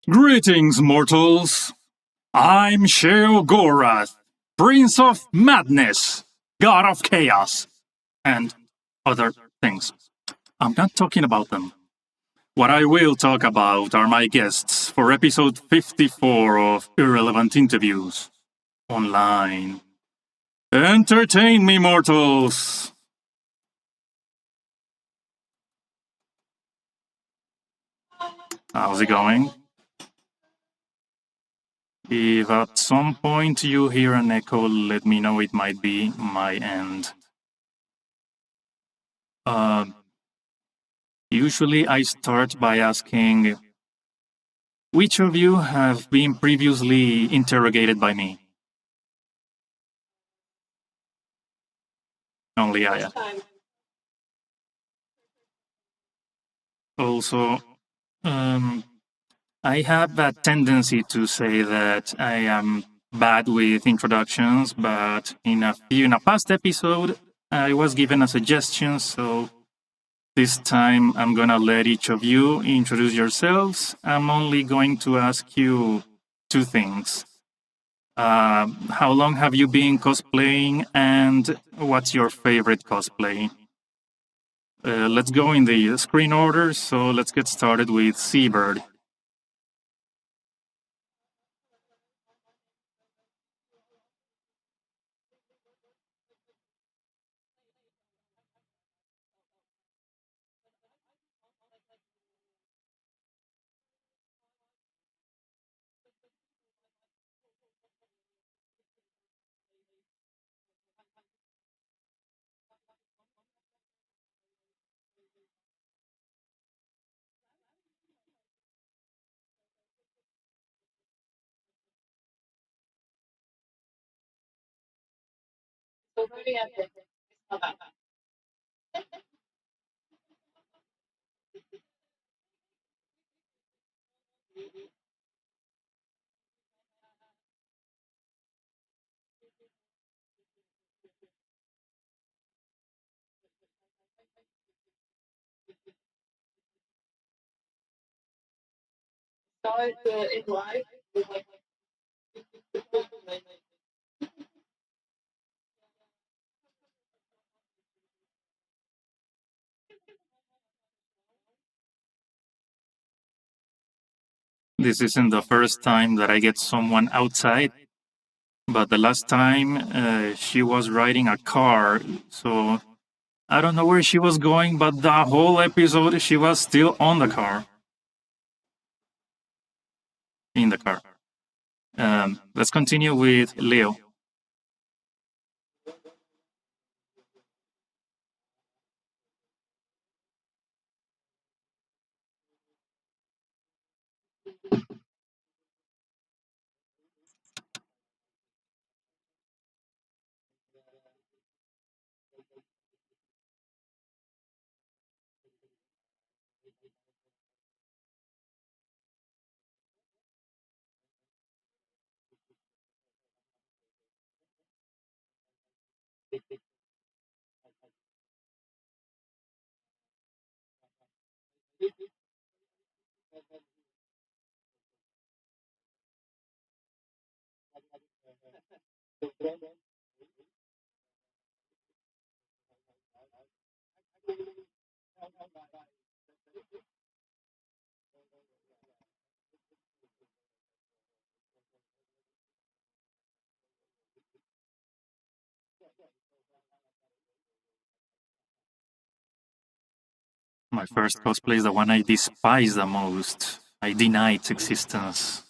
Greetings, mortals. I'm Sheogorath, Prince of Madness, God of Chaos, and other things. I'm not talking about them. What I will talk about are my guests for episode 54 of Irrelevant Interviews Online. Entertain me, mortals! How's it going? If at some point you hear an echo, let me know. It might be my end. Usually I start by asking, which of you have been previously interrogated by me? Only I. Also, I have a tendency to say that I am bad with introductions, but in a past episode, I was given a suggestion, so this time I'm gonna let each of you introduce yourselves. I'm only going to ask you two things. How long have you been cosplaying, and what's your favorite cosplay? Let's go in the screen order, so let's get started with Seabird. This isn't the first time that I get someone outside, but the last time she was riding a car, so I don't know where she was going, but the whole episode she was still on the car. In the car. Let's continue with Leo. My first cosplay is the one I despise the most. I deny its existence.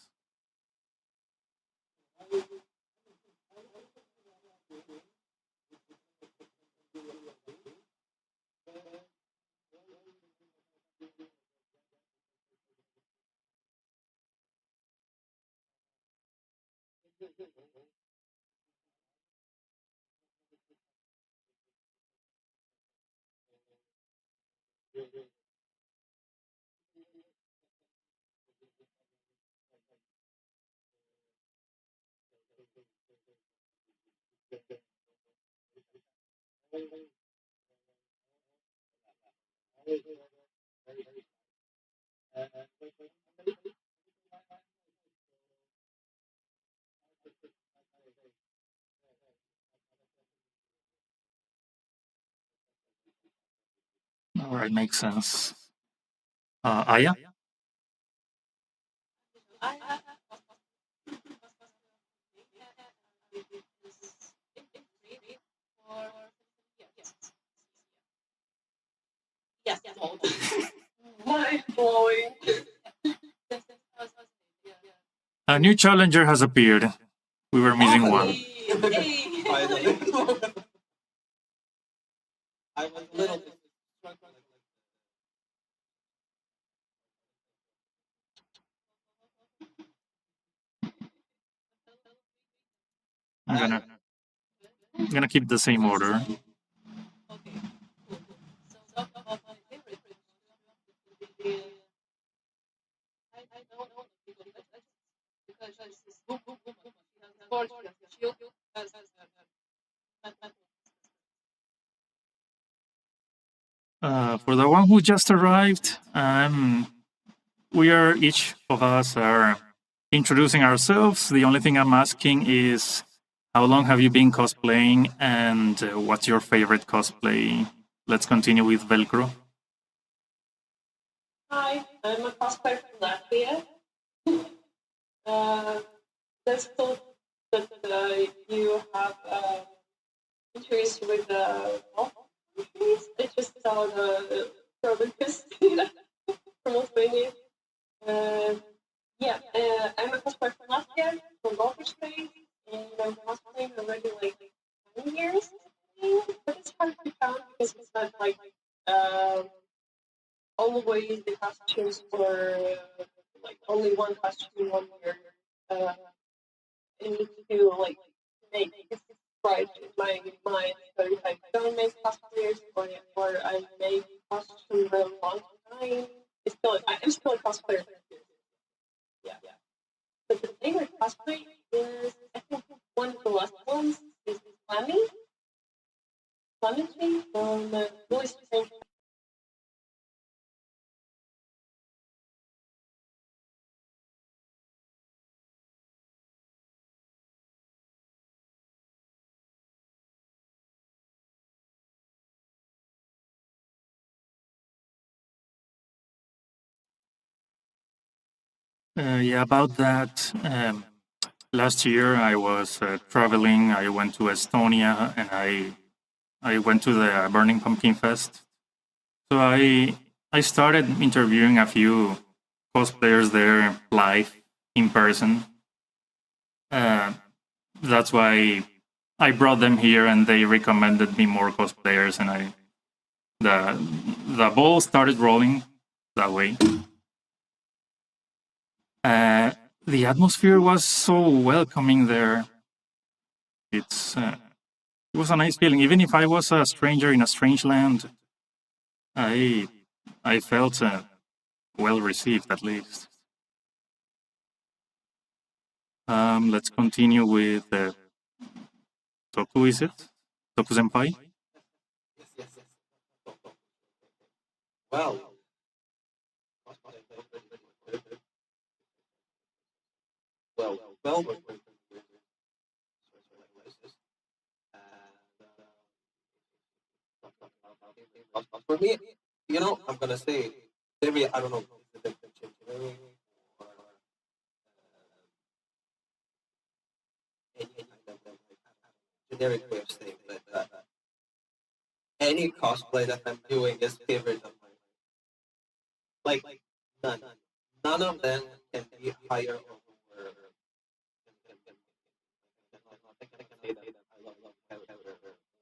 All right, makes sense. Aya? Mind blowing. A new challenger has appeared. We were missing one. I was a little bit I'm gonna keep the same order. For the one who just arrived, we are each of us are introducing ourselves. The only thing I'm asking is, how long have you been cosplaying, and what's your favorite cosplay? Let's continue with Velcro. Hi, I'm a cosplayer from Latvia. That's cool that you have interest with the countries. I just saw the product from Lithuania. Yeah, I'm a cosplayer from Latvia, from Workstation, and I'm cosplaying already like 20 years. But it's hard to count because it's not like always the costumes were like only one costume 1 year. I need to like make it right in my mind. So if I don't make cosplayers or I make costumes for a long time, I'm still a cosplayer. Yeah. But the favorite cosplay is, I think, one of the last ones is Clammy from Voice Change. Yeah, about that. Last year I was traveling. I went to Estonia and I went to the Burning Pumpkin Fest. So I started interviewing a few cosplayers there live in person. That's why I brought them here, and they recommended me more cosplayers, and the ball started rolling that way. The atmosphere was so welcoming there. It was a nice feeling. Even if I was a stranger in a strange land, I felt well received at least. Let's continue with Toku, is it? Toku Senpai? Yes. Well, for me, I'm gonna say maybe I don't know. Or any kind of generic way of saying, but any cosplay that I'm doing is favorite of mine. Like none, none of them can be higher or lower. I can say that I love character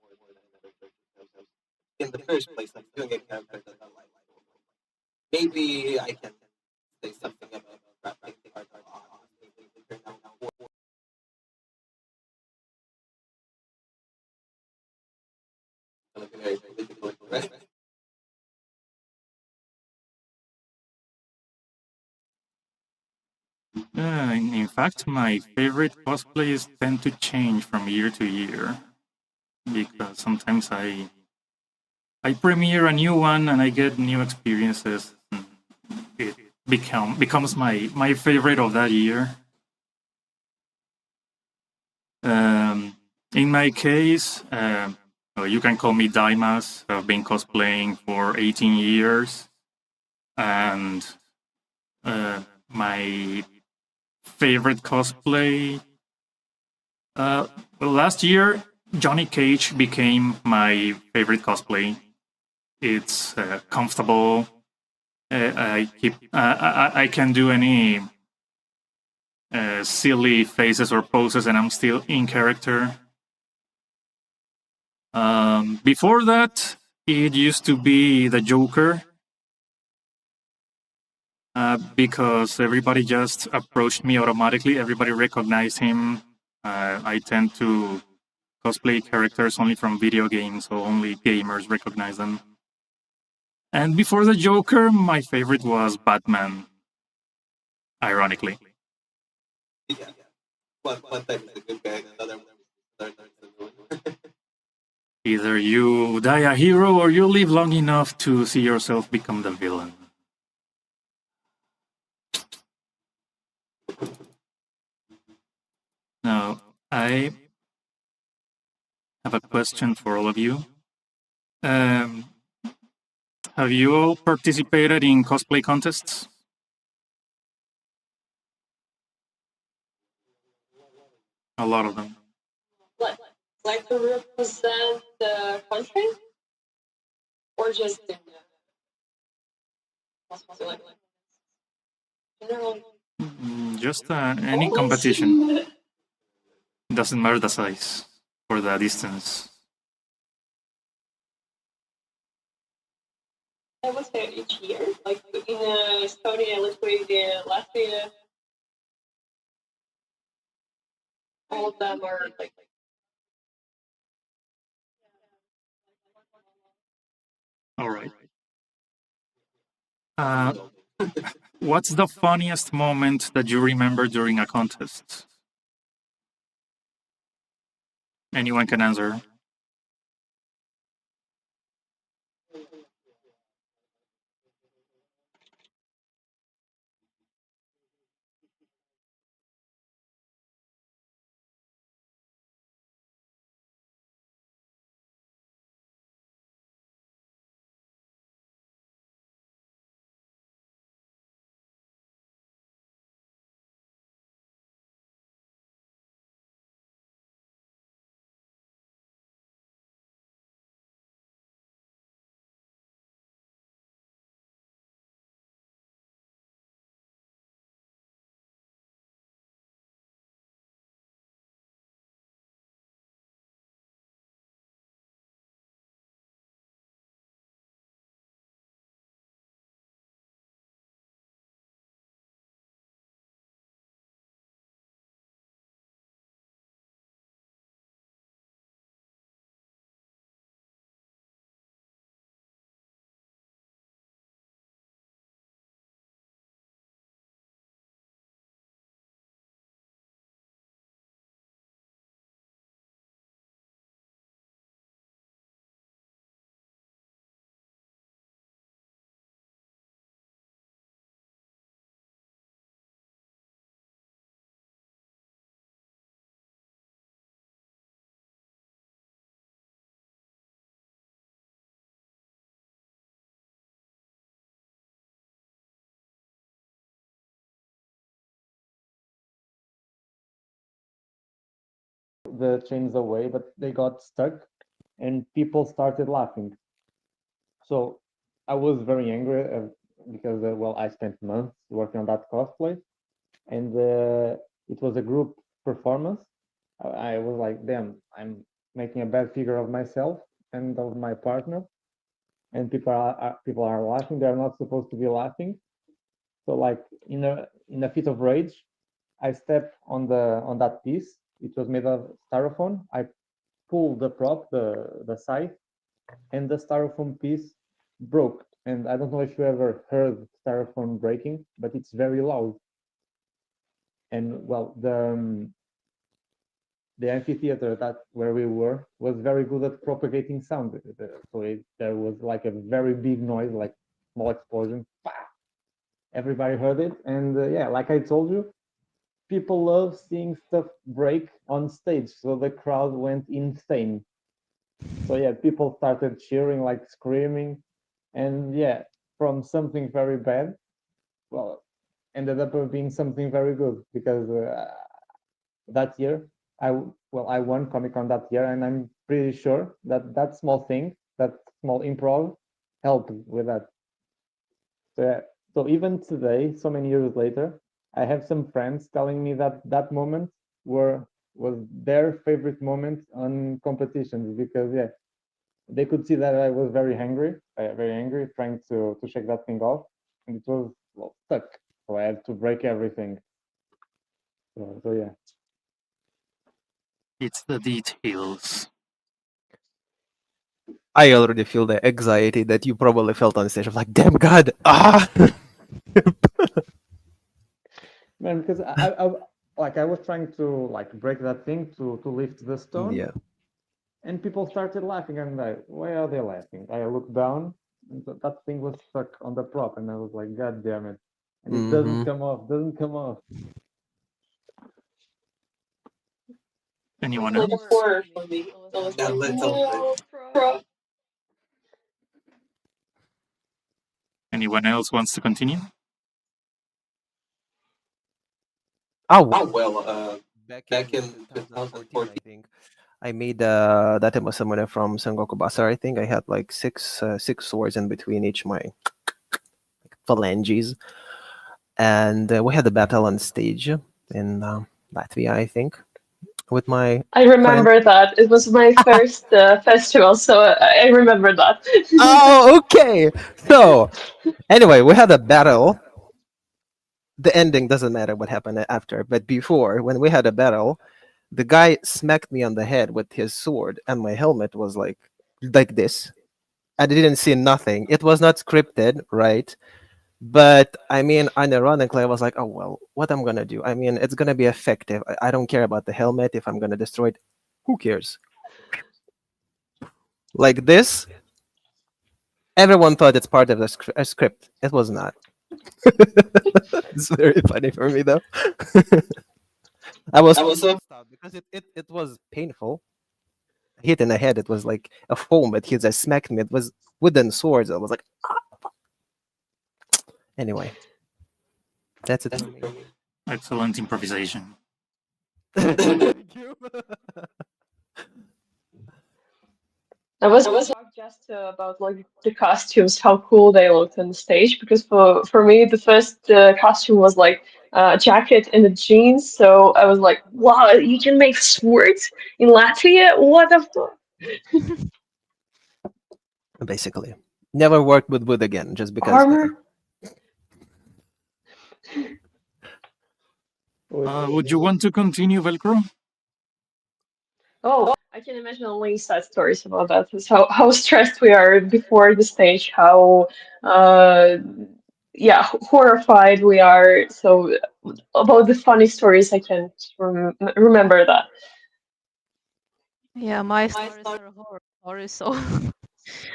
more than another character because in the first place, I'm doing a character that I like. Maybe I can say something about graphic art or maybe turn out gonna be very political and correct. In fact, my favorite cosplays tend to change from year to year because sometimes I premiere a new one and I get new experiences. And it becomes my favorite of that year. In my case, you can call me Daimas. I've been cosplaying for 18 years, and my favorite cosplay. Well, last year, Johnny Cage became my favorite cosplay. It's comfortable. I can do any silly faces or poses, and I'm still in character. Before that, it used to be the Joker. Because everybody just approached me automatically. Everybody recognized him. I tend to cosplay characters only from video games, so only gamers recognize them. And before the Joker, my favorite was Batman, ironically. Yeah. One type is a good guy, and another one is a villain. Either you die a hero or you live long enough to see yourself become the villain. Now, I have a question for all of you. Have you all participated in cosplay contests? A lot of them. Like to represent the country, or just in like general? Just any competition. Doesn't matter the size or the distance. I would say each year, like in Estonia, Lithuania, Latvia, all of them are like. All right. What's the funniest moment that you remember during a contest? Anyone can answer. the chains away, but they got stuck, and people started laughing. So I was very angry because well, I spent months working on that cosplay, and it was a group performance. I was like, damn, I'm making a bad figure of myself and of my partner, and people are laughing. They're not supposed to be laughing. So like in a fit of rage, I stepped on that piece. It was made of styrofoam. I pulled the prop, the side, and the styrofoam piece broke. And I don't know if you ever heard styrofoam breaking, but it's very loud. And well, the amphitheater that where we were was very good at propagating sound. So there was like a very big noise, like small explosion. Everybody heard it, and yeah, like I told you, people love seeing stuff break on stage. So the crowd went insane. So yeah, people started cheering, like screaming, and yeah, from something very bad, well, ended up being something very good because that year I won Comic Con that year, and I'm pretty sure that that small thing, that small improv, helped with that. So yeah, so even today, so many years later, I have some friends telling me that that moment was their favorite moment on competitions because yeah, they could see that I was very angry, trying to shake that thing off, and it was well, stuck. So I had to break everything. So yeah. It's the details. I already feel the anxiety that you probably felt on stage. I'm like, damn God, Man, because I was trying to like break that thing to lift the stone, Yeah. and people started laughing. And I'm like, why are they laughing? I looked down, and that thing was stuck on the prop, and I was like, God damn it! And it doesn't come off, doesn't come off. Anyone Like a else? horror for me. So it was A like, little no, bit. Anyone else wants to continue? Oh, Oh well, back back in in 2014, 2014. I think I made that Summoner from Sengoku Basara. I think I had like six swords in between each my phalanges, and we had a battle on stage in Latvia, I think, with my I friend. remember that. It was my first festival, so I remember that. Oh, okay. So anyway, we had a battle. The ending doesn't matter what happened after, but before, when we had a battle, the guy smacked me on the head with his sword, and my helmet was like this. I didn't see nothing. It was not scripted, right? But I mean, unironically, I was like, oh well, what I'm gonna do? I mean, it's gonna be effective. I don't care about the helmet. If I'm gonna destroy it, who cares? Like this, everyone thought it's part of the script. It was not. It's very funny for me though. I was I was so stop because it was painful. Hit in the head. It was like a foam. It hit. I smacked me. It was wooden swords. I was like, anyway, that's it that's for it me. for me. Excellent improvisation. Thank you. I was talking just about like the costumes, how cool they looked on the stage. Because for me, the first costume was like a jacket and the jeans. So I was like, wow, you can make swords in Latvia? What the fuck? Basically, never worked with wood again, just because. Armor? Would you want to continue, Velcro? Oh, I can imagine only sad stories about that. Is how stressed we are before the stage, how uh yeah, horrified we are. So about the funny stories, I can't remember that. Yeah, my stories are horror stories, so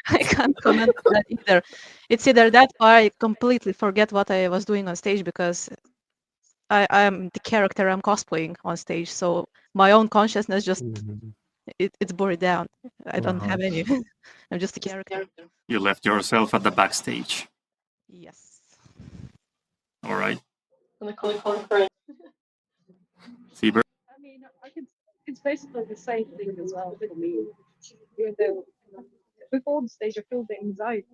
I can't comment on that either. It's either that or I completely forget what I was doing on stage because I'm the character I'm cosplaying on stage. So my own consciousness just Mhm. it's buried down. I don't Uh-huh. have any. I'm just a character. You left yourself at the backstage. Yes. All right. On the conference. Seabird? I mean, I can it's basically the same thing as well for me. Even though before the stage, I feel the anxiety,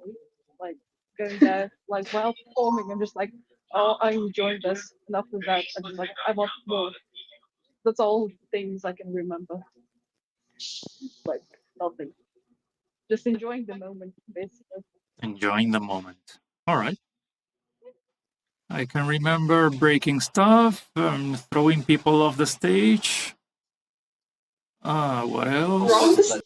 like going there, like while performing, I'm just like, oh, I enjoyed this, and after that, I'm just like, I want more. That's all the things I can remember. Like nothing, just enjoying the moment, basically. Enjoying the moment. All right. I can remember breaking stuff, throwing people off the stage. What else? Wrong.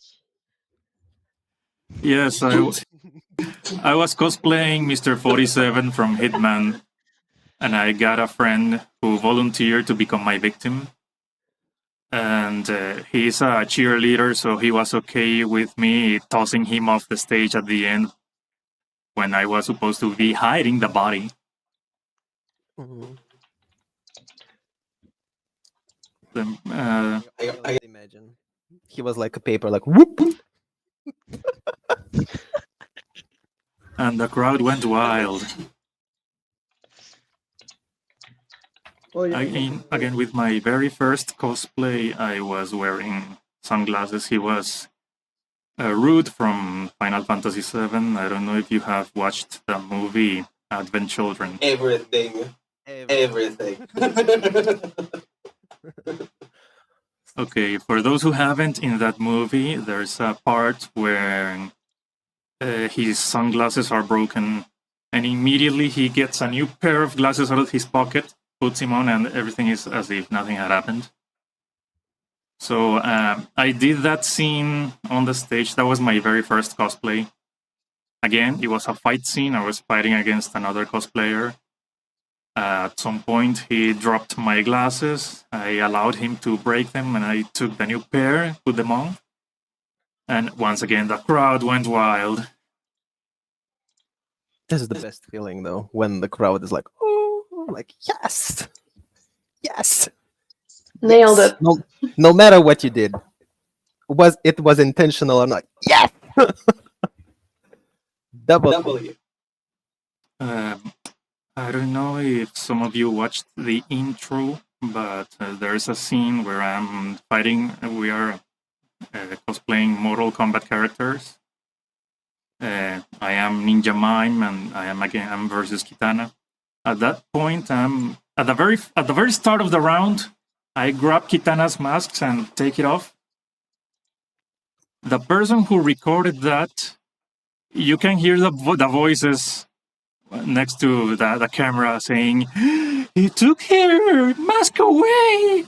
Yes, I was cosplaying Mr. 47 from Hitman, and I got a friend who volunteered to become my victim. And he's a cheerleader, so he was okay with me tossing him off the stage at the end when I was supposed to be hiding the body. Mhm. Uh, I always imagine he was like a paper, like whoop. and the crowd went wild. Oh yeah. Again, with my very first cosplay, I was wearing sunglasses. He was Rude from Final Fantasy VII. I don't know if you have watched the movie Advent Children. Everything. Okay, for those who haven't, in that movie, there's a part where his sunglasses are broken, and immediately he gets a new pair of glasses out of his pocket, puts him on, and everything is as if nothing had happened. So I did that scene on the stage. That was my very first cosplay. Again, it was a fight scene. I was fighting against another cosplayer. At some point, he dropped my glasses. I allowed him to break them, and I took the new pair, put them on. And once again, the crowd went wild. This is the best feeling, though, when the crowd is like, "Oh, like yes, yes, Nailed yes." it. No matter what you did, was it was intentional or not? Yes. Double. W. I don't know if some of you watched the intro, but there's a scene where I'm fighting. We are cosplaying Mortal Kombat characters. I am Ninja Mime, and I'm versus Kitana. At that point, at the very start of the round. I grab Kitana's masks and take it off. The person who recorded that, you can hear the voices next to the camera saying, "He took her mask away."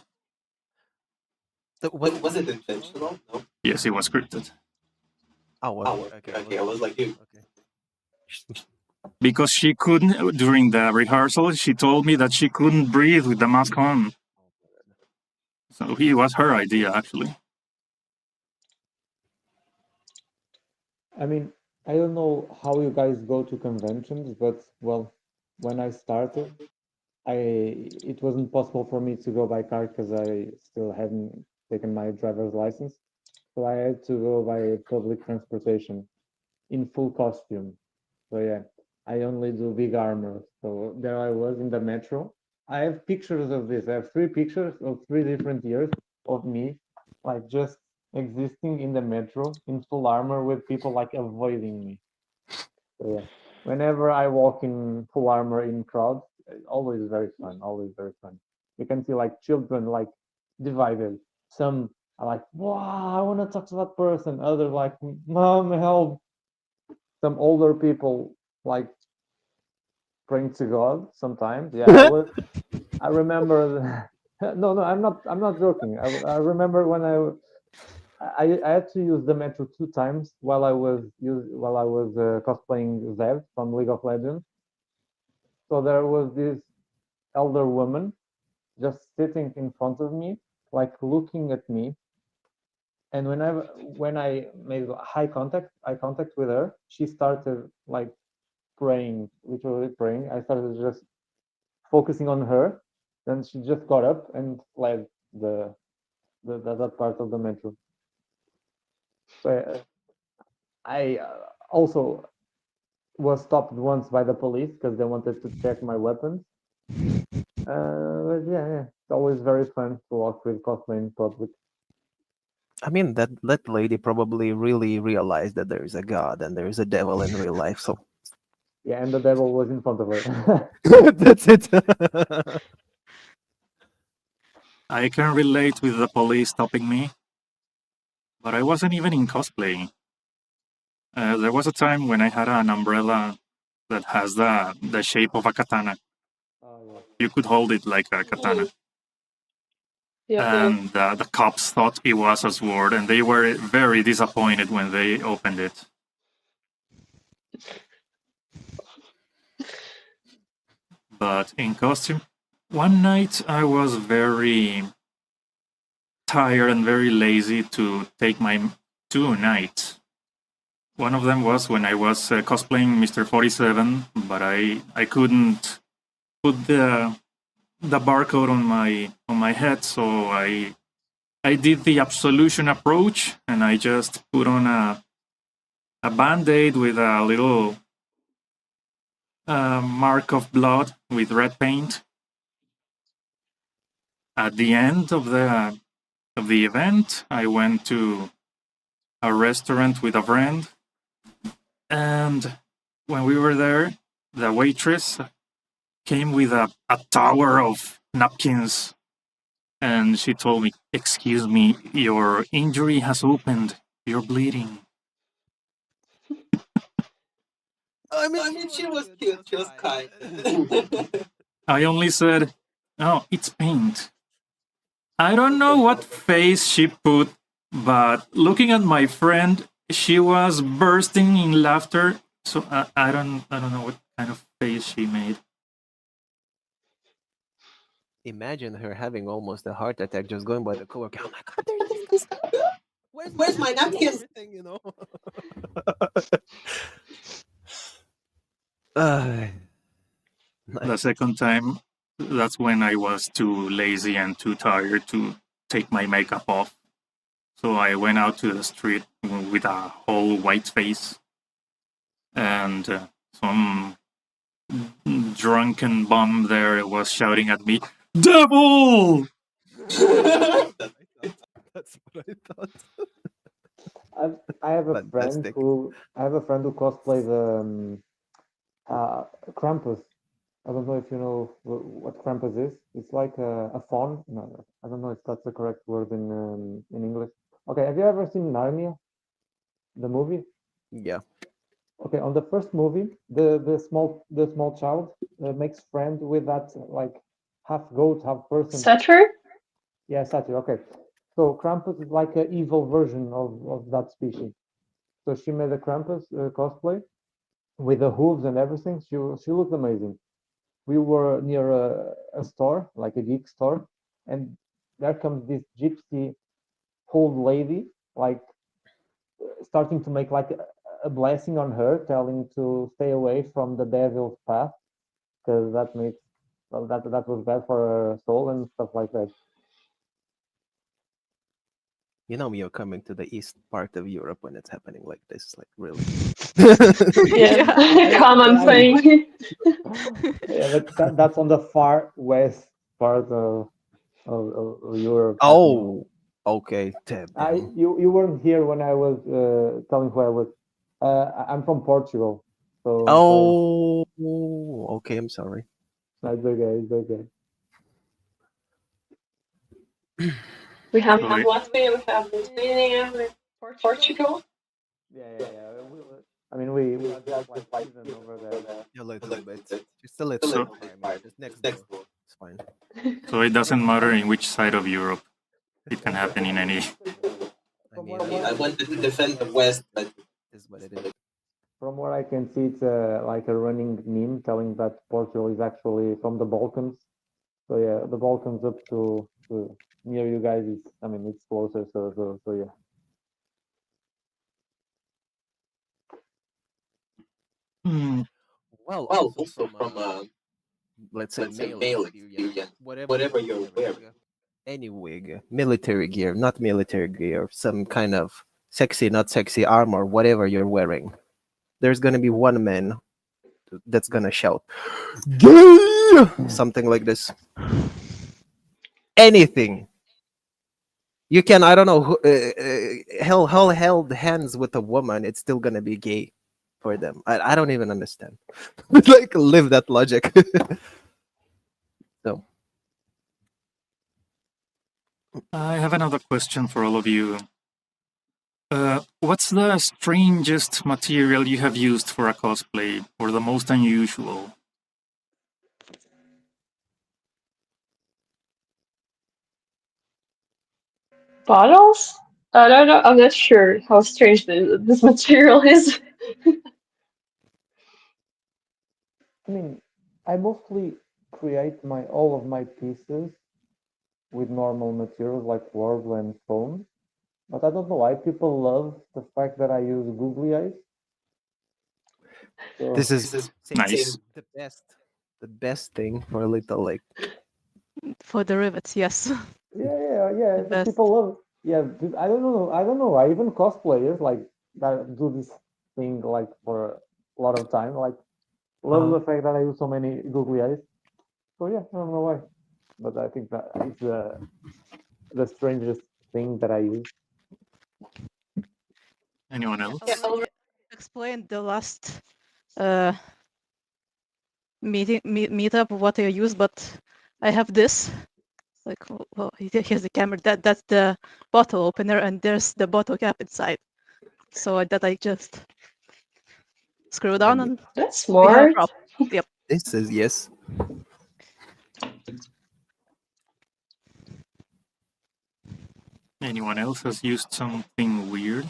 Was it intentional? No. Yes, it was scripted. Okay. I was like, dude. Okay. Because she couldn't, during the rehearsal, she told me that she couldn't breathe with the mask on. So it was her idea, actually. I mean, I don't know how you guys go to conventions, but well, when I started, it wasn't possible for me to go by car because I still hadn't taken my driver's license. So I had to go by public transportation in full costume. So yeah, I only do big armor. So there I was in the metro. I have pictures of this. I have 3 pictures of 3 different years of me, like just existing in the metro in full armor with people like avoiding me. So yeah, whenever I walk in full armor in crowds, always very fun. Always very fun. You can see like children like divided. Some are like, "Wow, I want to talk to that person." Others like, "Mom, help." Some older people like praying to God sometimes. Yeah, I remember. No, I'm not joking. I remember when I had to use the metro 2 times while I was cosplaying Zev from League of Legends. So there was this elder woman just sitting in front of me, like looking at me. And when I made eye contact with her, she started like praying, literally praying. I started just focusing on her. Then she just got up and fled that part of the metro. So I also was stopped once by the police because they wanted to check my weapons. But yeah, it's always very fun to walk with cosplay in public. I mean, that lady probably really realized that there is a god and there is a devil in real life. So Yeah, and the devil was in front of her. that's it. I can relate with the police stopping me, but I wasn't even in cosplay. There was a time when I had an umbrella that has the shape of a katana. Oh, You could hold it like a katana. Yep. And the cops thought it was a sword, and they were very disappointed when they opened it. But in costume, one night I was very tired and very lazy to take my 2 nights. One of them was when I was cosplaying Mr. 47, but I couldn't put the barcode on my head, so I did the absolution approach, and I just put on a band-aid with a little mark of blood with red paint. At the end of the event, I went to a restaurant with a friend, and when we were there, the waitress came with a tower of napkins, and she told me, "Excuse me, your injury has opened. You're bleeding." I mean, she was cute. She was kind. I only said, "Oh, it's paint." I don't know what face she put, but looking at my friend, she was bursting in laughter. So I don't know what kind of face she made. Imagine her having almost a heart attack just going by the coworker. Oh my god, there's this guy. Where's my napkins? Everything, you know. Uh, The nice. second time, that's when I was too lazy and too tired to take my makeup off. So I went out to the street with a whole white face, and some drunken bum there was shouting at me, "Devil!" That's what I thought. I have a friend Fantastic. who cosplays Krampus. I don't know if you know what Krampus is. It's like a fawn. No, I don't know if that's the correct word in English. Okay, have you ever seen Narnia, the movie? Yeah. Okay, on the first movie, the small child makes friend with that like half goat, half person. Satyr? Yeah, satyr. Okay, so Krampus is like an evil version of that species. So she made a Krampus cosplay with the hooves and everything. She looked amazing. We were near a store, like a geek store, and there comes this gypsy old lady, like starting to make like a blessing on her, telling to stay away from the devil's path because that makes that was bad for her soul and stuff like that. You know, you're coming to the east part of Europe when it's happening like this. Like, really. Yeah, common thing. Yeah, but that's on the far west part of Europe. Oh, okay. Damn. You weren't here when I was telling who I was. I'm from Portugal, so Oh, okay. I'm sorry. it's okay. It's okay. We have Sorry. Latvia, we have Lithuania, we have Portugal. Yeah. I mean, we have like season over there. A little bit. Just a little So- bit. I mean, just next door. It's fine. So it doesn't matter in which side of Europe. It can happen in any. I mean, I wanted to defend the West, but this is what it is. From what I can see, it's like a running meme telling that Portugal is actually from the Balkans. So yeah, the Balkans up to near you guys is, I mean, it's closer. So yeah. Hmm. Well, also from let's say let's say male male experience, experience, whatever whatever you're wearing. any wig, military gear, not military gear, some kind of sexy, not sexy armor, whatever you're wearing, there's gonna be one man that's gonna shout, "Gay!" Something like this. Anything. You can, I don't know, held hands with a woman, it's still gonna be gay for them. I don't even understand. Like, live that logic. So, I have another question for all of you. What's the strangest material you have used for a cosplay, or the most unusual? Bottles? I don't know. I'm not sure how strange this material is. I mean, I mostly create all of my pieces with normal materials like wool and foam, but I don't know why people love the fact that I use googly eyes. So, this is Nice. the best thing for a little, like, For the rivets, yes. yeah. The So best. people love. Yeah, I don't know. I don't know. I even cosplayers like that do this thing like for a lot of time. Like love the fact that I use so many googly eyes. So yeah, I don't know why, but I think that it's the strangest thing that I use. Anyone I else? already explained the last meetup what I use, but I have this. Like, well, here's the camera. That's the bottle opener, and there's the bottle cap inside. So that I just screw down, and That's we have a smart. prop. Yep. this says yes. Anyone else has used something weird?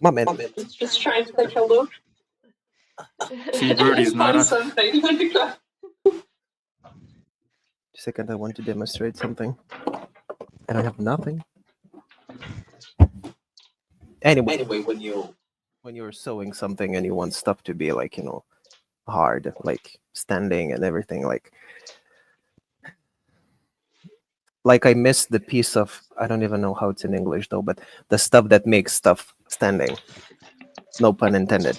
Moment. Just trying to take a look. Seabird is not Find a... something. Second, I want to demonstrate something. I don't have nothing. Anyway, when you're sewing something and you want stuff to be like, hard, like standing and everything, like I missed the piece of, I don't even know how it's in English though, but the stuff that makes stuff standing. No pun intended.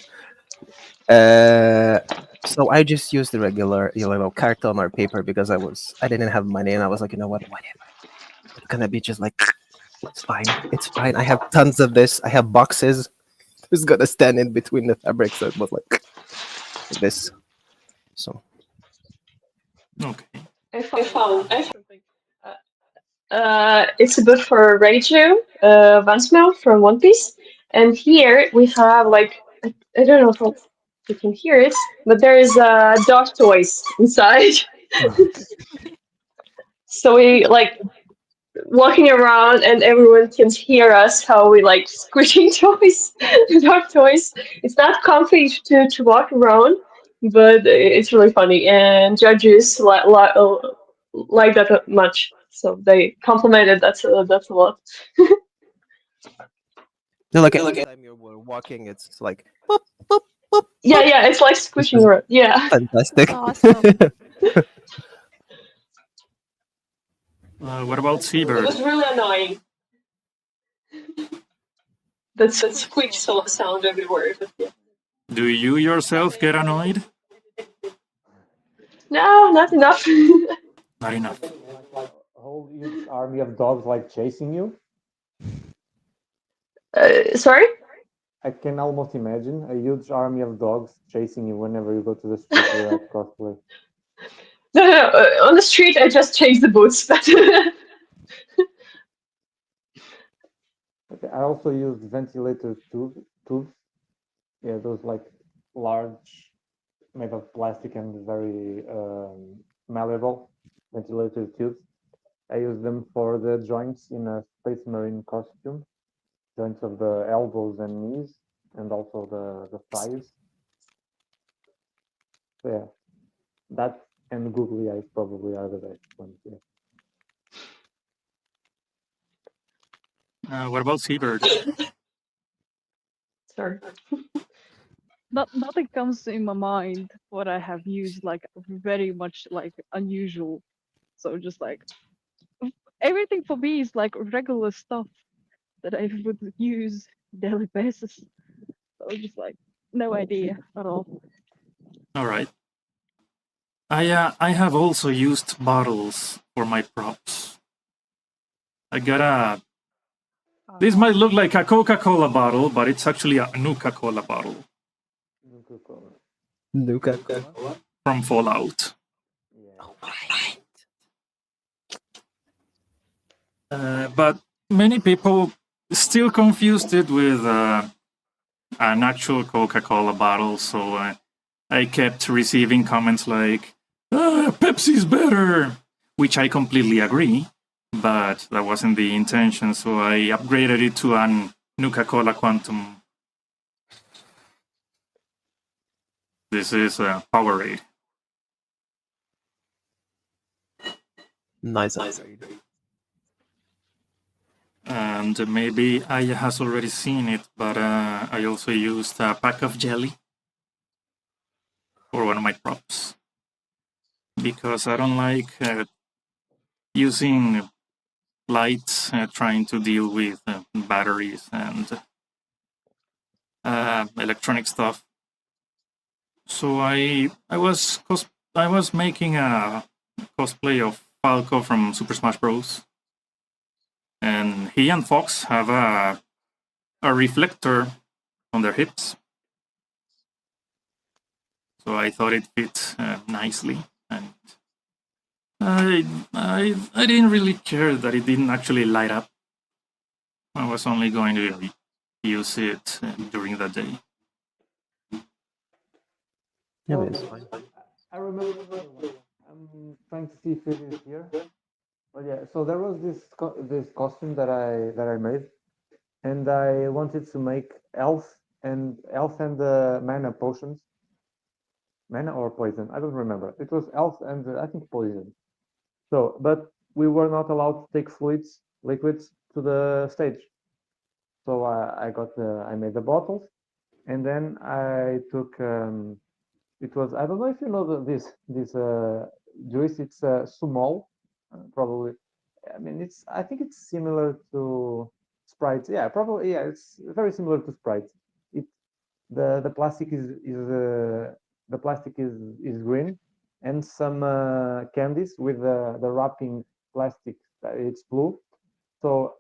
So I just used the regular, carton or paper because I didn't have money, and I was like, you know what, whatever. It's gonna be just like, it's fine. It's fine. I have tons of this. I have boxes. Who's gonna stand in between the fabric? So it was like this. So Okay. I found something. It's a book for Raichu, Vansmell from One Piece. And here we have like I don't know if you can hear it, but there is dog toys inside. So we like walking around and everyone can hear us how we like squishing toys, dog toys. It's not comfy to walk around, but it's really funny. And judges like that much, so they complimented that's a lot. like every time you were walking, it's like boop, boop, boop, Yeah, boop. yeah, it's like This squishing is around. Yeah, fantastic. Awesome. What about it Seabird? was really annoying. That squeak sound everywhere. But yeah. Do you yourself get annoyed? No, not enough. Not enough. Like a whole huge army of dogs like chasing you. Sorry? I can almost imagine a huge army of dogs chasing you whenever you go to the street without cosplay. No. On the street, I just changed the boots. Okay, I also used ventilator tubes. Yeah, those like large, made of plastic and very malleable ventilator tubes. I use them for the joints in a space marine costume, joints of the elbows and knees, and also the thighs. So yeah, that and googly eyes probably are the best ones. Yeah. What about Seabird? Sorry. Nothing comes in my mind what I have used like very much like unusual. So just like everything for me is like regular stuff that I would use daily basis. So just like no idea at all. All right. I have also used bottles for my props. I got a. This might look like a Coca-Cola bottle, but it's actually a Nuka-Cola bottle Nuka-Cola. from Fallout. But many people still confused it with an actual Coca-Cola bottle, so I kept receiving comments like, Pepsi's better, which I completely agree, but that wasn't the intention, so I upgraded it to an Nuka-Cola Quantum. This is Powerade. Nice upgrade. And maybe Aya has already seen it, but I also used a pack of jelly for one of my props. Because I don't like using lights trying to deal with batteries and electronic stuff. So I was making a cosplay of Falco from Super Smash Bros. And he and Fox have a reflector on their hips. So I thought it fit nicely, and I didn't really care that it didn't actually light up. I was only going to use it during the day. Yeah, but it's fine. I remember. I'm trying to see if it is here. But yeah, so there was this costume that I made, and I wanted to make health and mana potions. Mana or poison? I don't remember. It was health and I think poison. So, but we were not allowed to take liquids to the stage. So I made the bottles, and then I took. It was, I don't know if you know this juice. It's Sumol, probably. I mean, I think it's similar to Sprite. Yeah, probably. Yeah, it's very similar to Sprite. The plastic is green, and some candies with the wrapping plastic. It's blue. So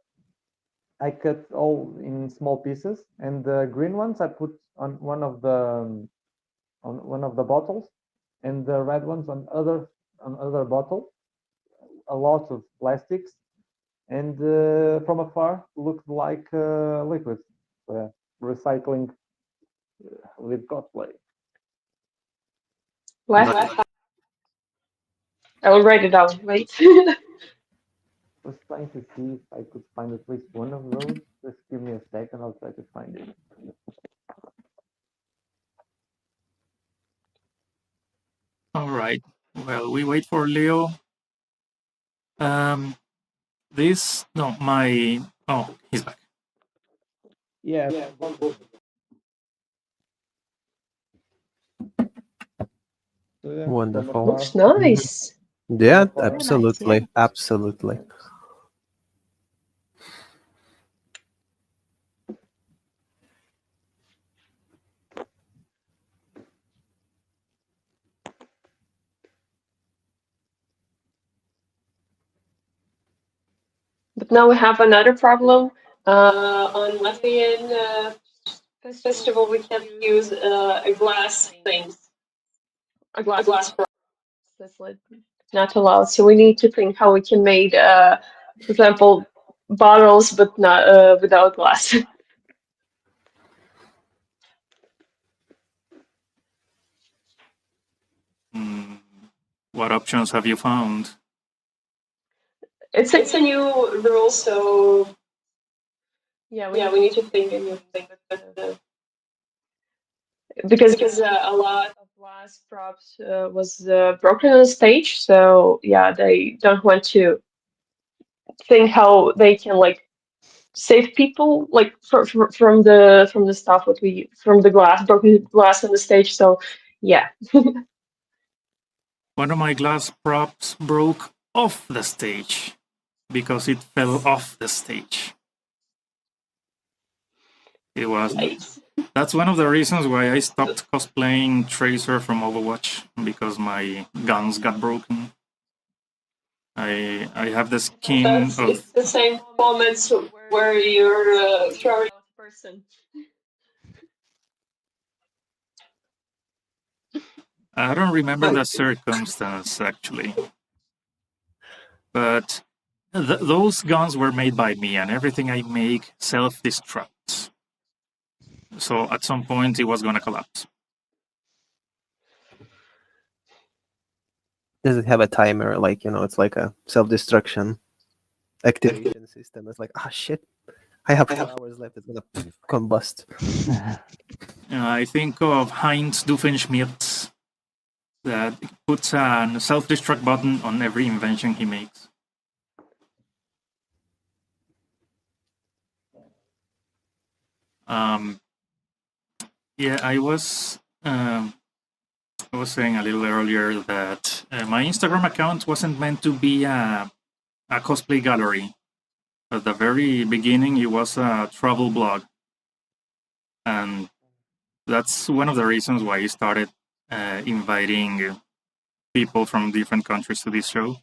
I cut all in small pieces, and the green ones I put on one of the bottles, and the red ones on other bottle. A lot of plastics, and from afar looked like liquid. Recycling with cosplay. What? I will write it down. Wait. Was trying to see if I could find at least one of those. Just give me a second, I'll try to find it. All right. Well, we wait for Leo. He's back. Yeah. Wonderful. Looks nice. Yeah, Very nice, absolutely, yeah. absolutely. But now we have another problem. On Latvian festival, we can't use a glass things, a glass box. That's like not allowed. So we need to think how we can make, for example, bottles, but not without glass. What options have you found? It's a new rule, so yeah, we need to think a new thing. Because a lot of glass props was broken on the stage, so yeah, they don't want to think how they can like save people like from the stuff what we from the broken glass on the stage. So yeah. One of my glass props broke off the stage because it fell off the stage. It was. Yikes. That's one of the reasons why I stopped cosplaying Tracer from Overwatch, because my guns got broken. I have the skin That's of. it's the same moments where you're throwing out a person. I don't remember the circumstance actually, but those guns were made by me, and everything I make self-destructs. So at some point, it was gonna collapse. Does it have a timer? Like, it's like a self-destruction activation system. It's like, ah, shit. I have 2 hours left. It's gonna combust. I think of Heinz Doofenshmirtz that puts a self-destruct button on every invention he makes. Yeah, I was saying a little earlier that my Instagram account wasn't meant to be a cosplay gallery. At the very beginning, it was a travel blog. And that's one of the reasons why I started inviting people from different countries to this show.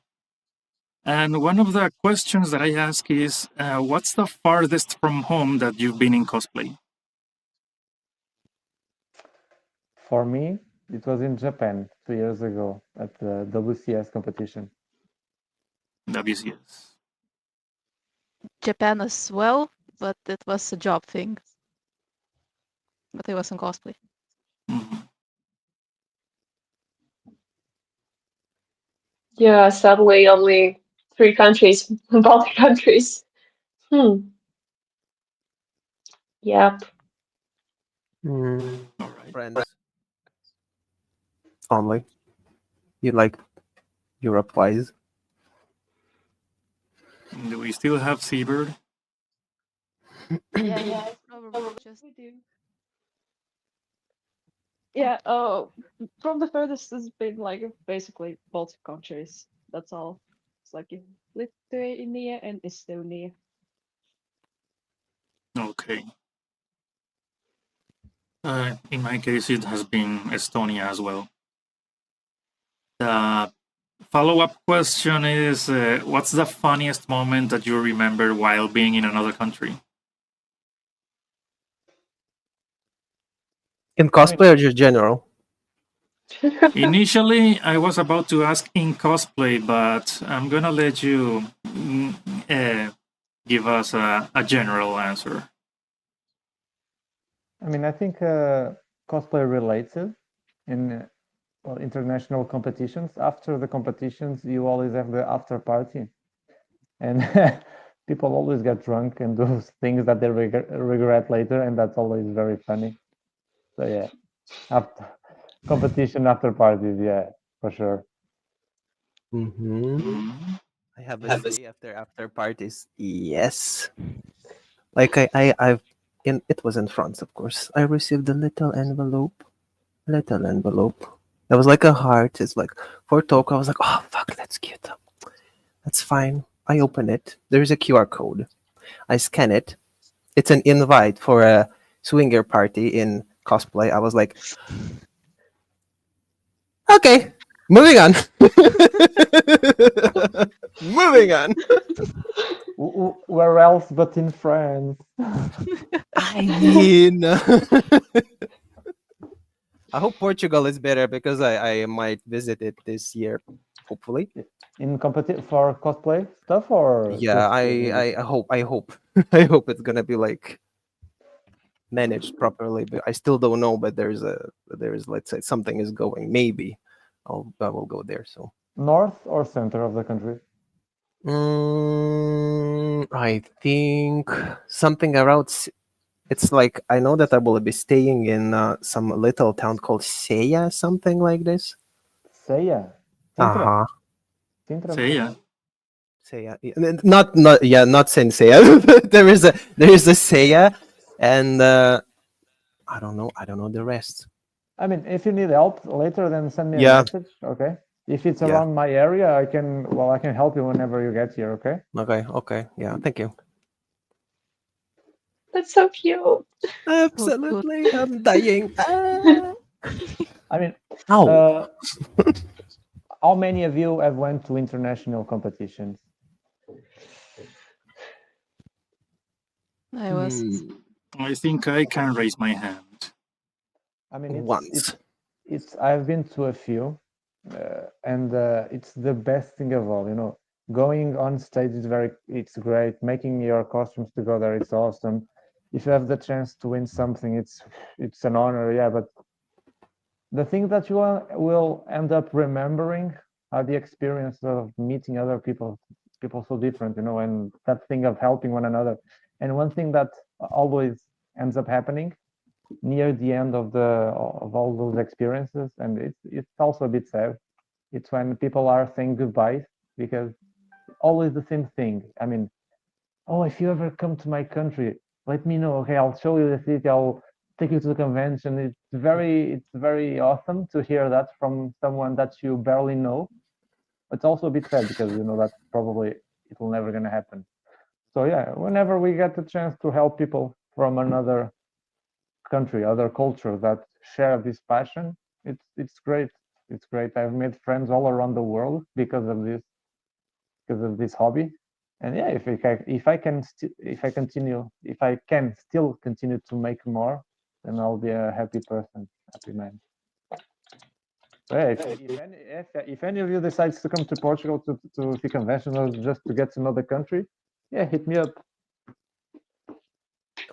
And one of the questions that I ask is, what's the farthest from home that you've been in cosplay? For me, it was in Japan 2 years ago at the WCS competition. WCS. Japan as well, but it was a job thing. But it wasn't cosplay. Mhm. Yeah, sadly, only 3 countries, Baltic countries. Yep. All right. Friends only. You like Europe-wise? Do we still have Seabird? Yeah, probably just We do. Yeah, from the furthest has been like basically Baltic countries. That's all. It's like in Lithuania and Estonia. Okay. In my case, it has been Estonia as well. The follow-up question is, what's the funniest moment that you remember while being in another country? In cosplay or just general? Initially, I was about to ask in cosplay, but I'm gonna let you give us a general answer. I mean, I think cosplay related in international competitions. After the competitions, you always have the after party, and people always get drunk and do things that they regret later, and that's always very funny. So yeah, after competition after parties, yeah, for sure. Mm-hmm. Mhm. I have a say after parties. Yes. Like I've it was in France, of course. I received a little envelope. It was like a heart. It's like for Toku. I was like, oh fuck, that's cute. That's fine. I open it. There's a QR code. I scan it. It's an invite for a swinger party in cosplay. I was like, okay, moving on. Moving on. Where else but in France? I mean, I hope Portugal is better because I might visit it this year, hopefully. In for cosplay stuff or Yeah, just I hope I hope it's gonna be like managed properly. But I still don't know. But there's let's say something is going. Maybe I will go there. So north or center of the country? I think something around. It's like I know that I will be staying in some little town called Seiya, something like this. Seiya. Sintra. Uh-huh. Sintra. Say yeah. Seiya. Not Saint Seiya. there is a Seiya, and I don't know the rest. I mean, if you need help later, then send me a Yeah. message. Okay. If it's Yeah. around my area, I can help you whenever you get here. Okay. Okay. Yeah. Thank you. That's so cute. Absolutely. I'm dying. Ah. I mean, Ow. how many of you have went to international competitions? I was. I think I can raise my hand. I mean, Once. it's I've been to a few, and it's the best thing of all. You know, going on stage is it's great. Making your costumes together, it's awesome. If you have the chance to win something, it's an honor. Yeah, but the thing that you will end up remembering are the experience of meeting other people so different, you know, and that thing of helping one another. And one thing that always ends up happening near the end of all those experiences, and it's also a bit sad, it's when people are saying goodbyes, because always the same thing. I mean, oh, if you ever come to my country, let me know. Okay, I'll show you the city. I'll take you to the convention. It's very awesome to hear that from someone that you barely know. It's also a bit sad because you know that probably it will never gonna happen. So yeah, whenever we get the chance to help people from another country, other culture that share this passion, it's great. It's great. I've made friends all around the world because of this hobby. And yeah, if I can still continue to make more, then I'll be a happy person, happy man. So yeah, if any of you decides to come to Portugal to see conventions or just to get to know the country, yeah, hit me up.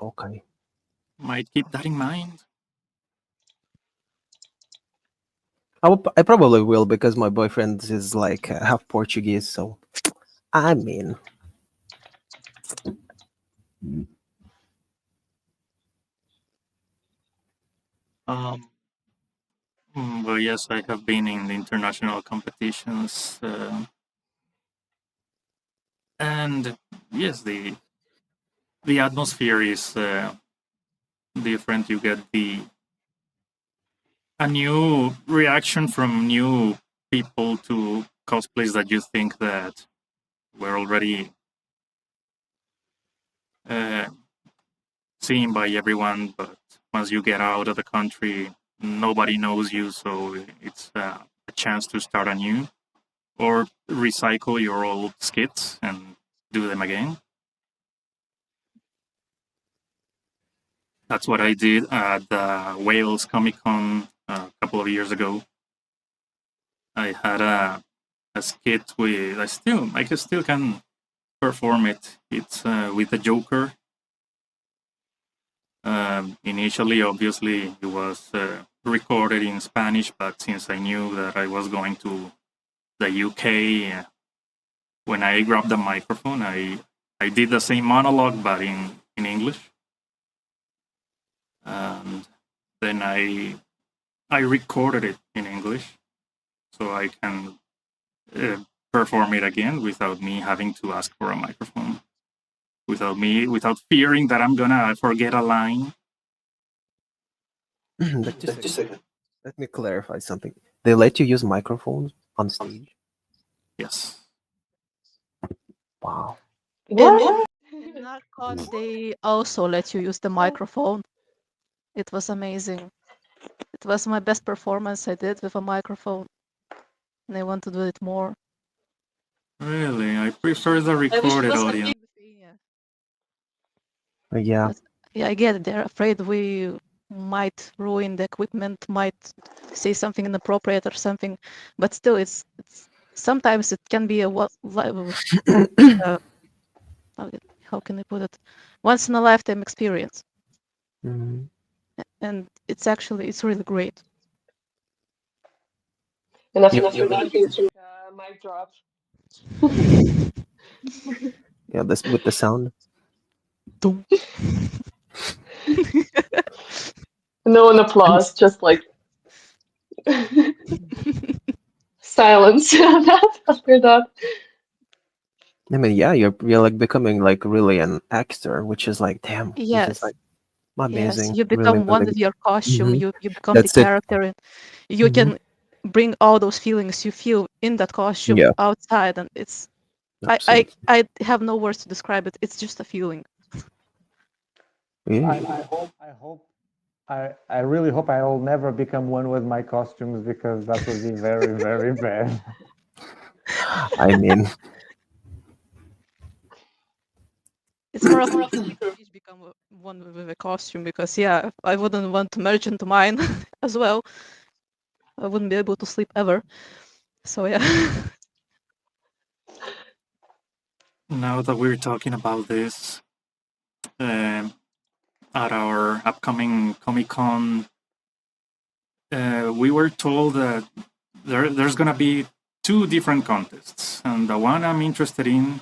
Okay. Might keep that in mind. I probably will because my boyfriend is like half Portuguese, so I mean, Well, yes, I have been in the international competitions, and yes, the atmosphere is different. You get a new reaction from new people to cosplays that you think that were already uh, seen by everyone, but once you get out of the country, nobody knows you, so it's a chance to start anew or recycle your old skits and do them again. That's what I did at the Wales Comic Con a couple of years ago. I had a skit with I still can perform it. It's with the Joker. Initially, obviously, it was recorded in Spanish, but since I knew that I was going to the UK, when I grabbed the microphone, I did the same monologue, but in English. And then I recorded it in English, so I can perform it again without me having to ask for a microphone, without fearing that I'm gonna forget a line. but just a second. Let me clarify something. They let you use microphones on stage? Yes. Wow. What? In Narcon, they also let you use the microphone. It was amazing. It was my best performance I did with a microphone, and I want to do it more. Really, I prefer the recorded audio. Yeah. But, yeah, I get it. They're afraid we might ruin the equipment, might say something inappropriate or something. But still, it's sometimes it can be a how can I put it? Once in a lifetime experience, Mhm. and it's really great. And after that, he's mic drop. Yeah, this with the sound. No one applause, just like silence after that. I mean, yeah, you're like becoming like really an actor, which is like, damn, this is Yes. like Yes, amazing. you Really, become one really. with your costume. Mhm. You become the That's it. character, and you Mhm. can bring all those feelings you feel in that costume Yeah, outside, and it's absolutely. I have no words to describe it. It's just a feeling. Yeah. I really hope I will never become one with my costumes, because that would be very, very bad. I mean, It's more of each become one with a costume because yeah, I wouldn't want to merge into mine as well. I wouldn't be able to sleep ever. So yeah. Now that we're talking about this, at our upcoming Comic-Con, we were told that there's gonna be 2 different contests, and the one I'm interested in,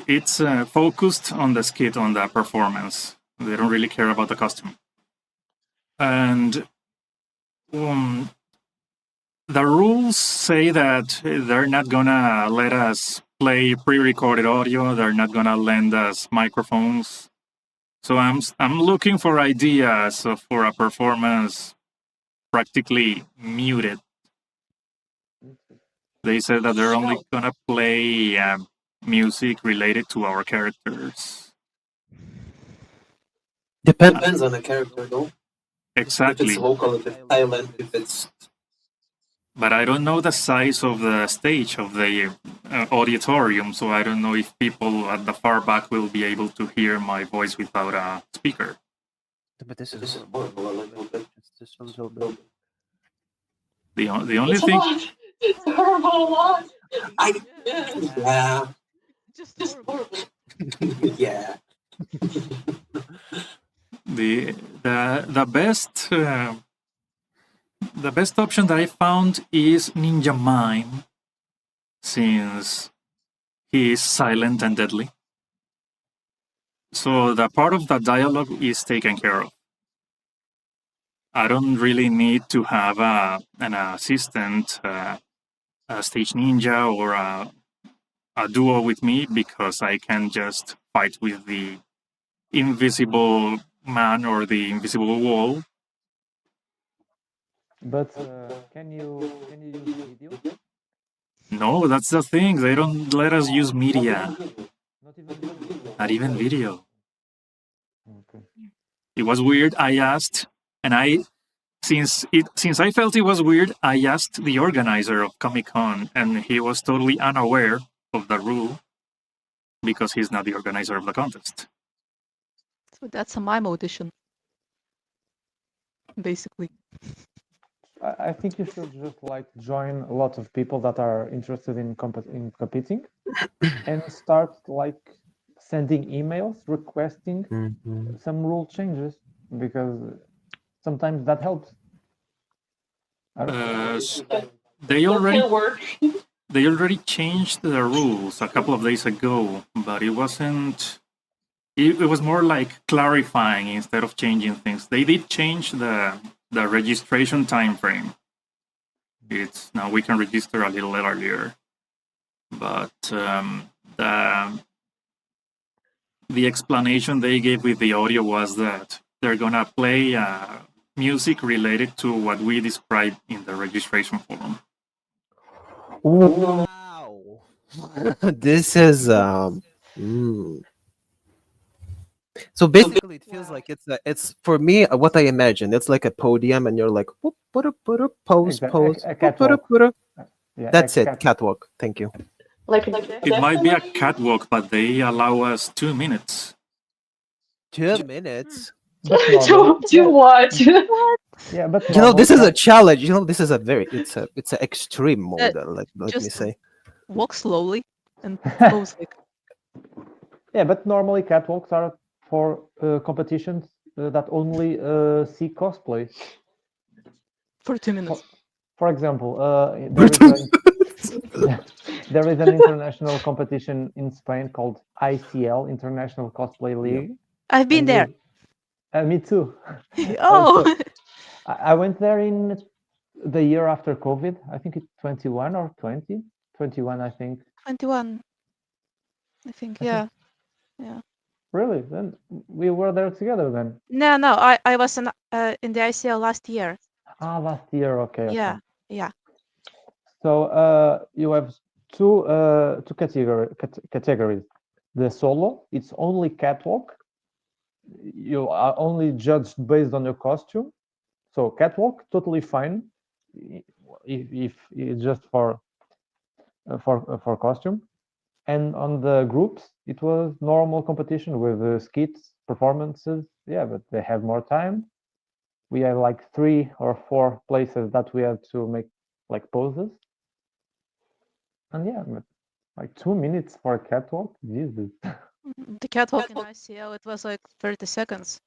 it's focused on the skit, on the performance. They don't really care about the costume. And the rules say that they're not gonna let us play pre-recorded audio. They're not gonna lend us microphones. So I'm looking for ideas for a performance practically muted. They said that they're only gonna play music related to our characters. Depends on the character, though. If Exactly. it's vocal, if it's silent, if it's. But I don't know the size of the stage of the auditorium, so I don't know if people at the far back will be able to hear my voice without a speaker. but this This is horrible. A little bit. Just a little bit. The only It's a thing lot. It's a horrible lot. Yeah. Just horrible. Yeah. the best option that I found is Ninja Mime, since he is silent and deadly. So the part of the dialogue is taken care of. I don't really need to have an assistant, a stage ninja, or a duo with me, because I can just fight with the invisible man or the invisible wall. But can you use video? No, that's the thing. They don't let us use media, Not even video. not even video. Okay. It was weird. I asked, and since I felt it was weird, I asked the organizer of Comic-Con, and he was totally unaware of the rule because he's not the organizer of the contest. So that's a mime audition. Basically. I think you should just like join a lot of people that are interested in competing, and start like sending emails requesting some rule changes, because sometimes that helps. They already Can work. they already changed the rules a couple of days ago, but it wasn't. It was more like clarifying instead of changing things. They did change the registration time frame. It's now we can register a little earlier, but the explanation they gave with the audio was that they're gonna play music related to what we described in the registration form. Wow. This is So basically, it feels like it's for me what I imagine. It's like a podium, and you're like whoop, pose, pose, a catwalk. Yeah, That's it, catwalk. Thank you. Like It might be a catwalk, but they allow us 2 minutes. 2 minutes. do what? Yeah, but You know, this is a challenge. You know, this is a very it's an extreme mode. Let me just say. Walk slowly and pose like. Yeah, but normally catwalks are for competitions that only see cosplay. For 2 minutes. For example, there is an international competition in Spain called ICL, International Cosplay League. I've been there. Me too. Oh. So, I went there in the year after COVID. I think it's 21 or 20. 21, I think. 21. I think, yeah. Yeah. Really? Then we were there together then. No, I was in the ICL last year. Last year, okay. Yeah, yeah. So you have two categories. The solo, it's only catwalk. You are only judged based on your costume. So catwalk, totally fine. if it's just for costume. And on the groups, it was normal competition with skits, performances. Yeah, but they have more time. We had like 3 or 4 places that we had to make like poses. And yeah, but like 2 minutes for a catwalk, Jesus. The catwalk in ICL, it was like 30 seconds,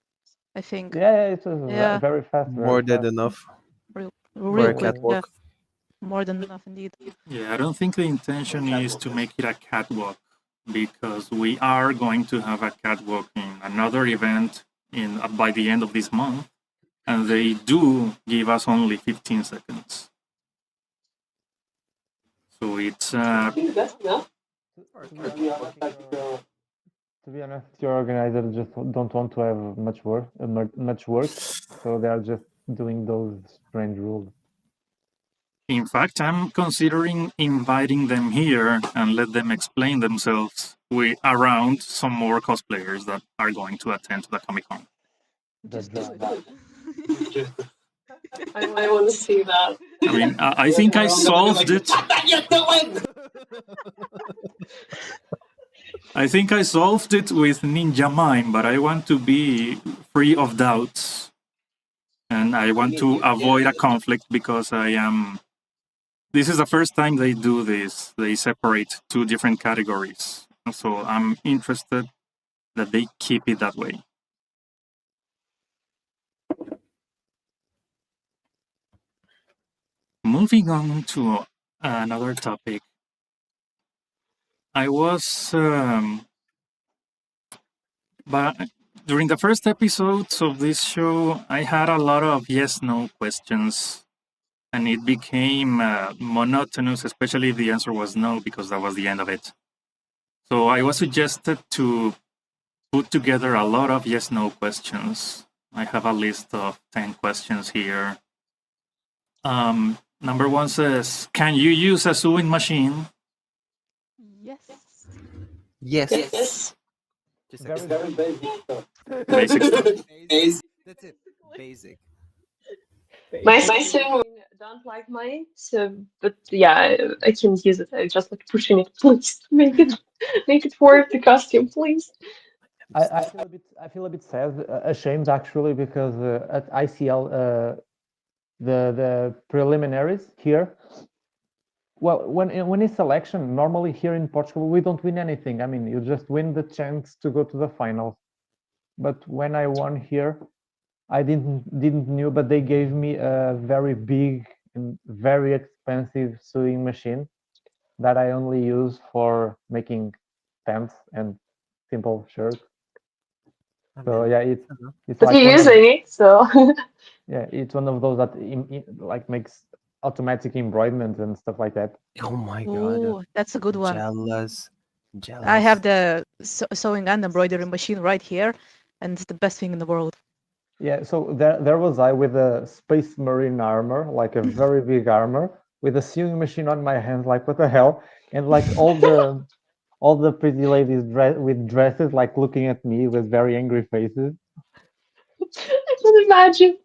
I think. Yeah, it was Yeah. very fast. More Very than fast. enough Real for a quick. Yeah. catwalk. More than enough, indeed. Yeah, I don't think the intention is to make it a catwalk because we are going to have a catwalk in another event by the end of this month, and they do give us only 15 seconds. So it's I think that's enough. To be honest, your organizers just don't want to have much work, so they are just doing those strange rules. in fact, I'm considering inviting them here and let them explain themselves around some more cosplayers that are going to attend to the Comic Con. Just do it. I want to see that. I mean, I think I solved it. I think I solved it with Ninja Mime, but I want to be free of doubts. And I want to avoid a conflict because this is the first time they do this. They separate 2 different categories. So I'm interested that they keep it that way. Moving on to another topic. I was, but during the first episodes of this show, I had a lot of yes/no questions, and it became monotonous, especially if the answer was no, because that was the end of it. So I was suggested to put together a lot of yes/no questions. I have a list of 10 questions here. Number 1 says, can you use a sewing machine? Yes. Yes. Yes. Just Very basic stuff. Basic stuff. That's it. Basic. My sewing don't like mine, so but yeah, I can use it. I just like pushing it. Please make it work. The costume, please. I feel a bit sad, ashamed actually, because at ICL, the preliminaries here. Well, when it's selection, normally here in Portugal we don't win anything. I mean, you just win the chance to go to the finals. But when I won here, I didn't knew, but they gave me a very big and very expensive sewing machine that I only use for making pants and simple shirts. So yeah, it's But like you're using it, so yeah, it's one of those that like makes automatic embroiderment and stuff like that. Oh my god. Ooh, that's a good one. Jealous. I have the sewing and embroidery machine right here, and it's the best thing in the world. Yeah, so there was I with a Space Marine armor, like a very big armor, with a sewing machine on my hands, like what the hell? And like all the pretty ladies with dresses, like looking at me with very angry faces. I can imagine.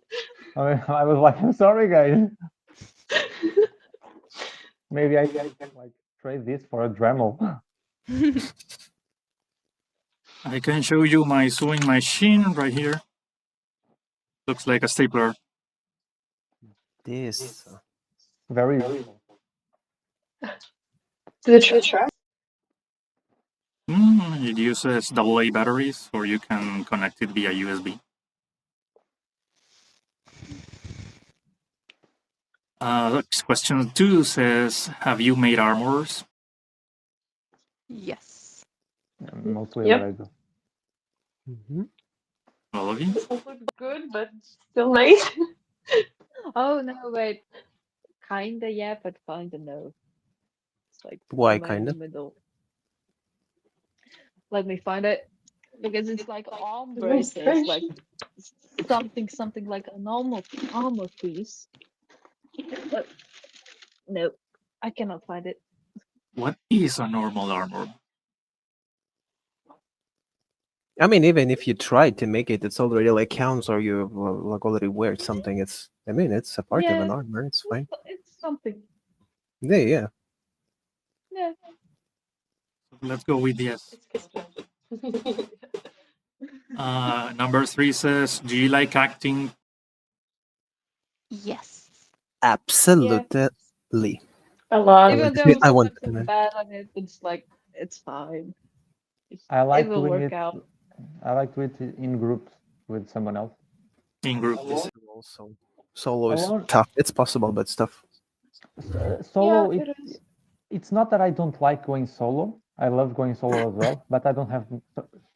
I was like, I'm sorry, guys. Maybe I can like trade this for a Dremel. I can show you my sewing machine right here. Looks like a stapler. This. Very To the track. It uses AA batteries, or you can connect it via USB. Question 2 says, have you made armors? Yes. mostly Yep. red. All of you? Doesn't look good, but still nice. Oh no, wait. Kinda yeah, but kinda no. It's like Why somewhere in kinda? the middle. Let me find it. Because it's like arm Nice braces, like French. something like a normal armor piece. But no, I cannot find it. What is a normal armor? I mean, even if you try to make it, it's already like counts or you like already wear something. It's a part of an armor. It's fine. It's something. Yeah. Yeah. Let's go with yes. It's Christian. Number 3 says, do you like acting? Yes. Absolutely. A lot. Even want to though I want sometimes I'm to. bad at it, it's like it's fine. I It like will doing work it. out. I like doing it in groups with someone else. In group. Also, solo is Alone, tough. It's possible, but stuff. solo. Yeah, it is. It's not that I don't like going solo. I love going solo as well, but I don't have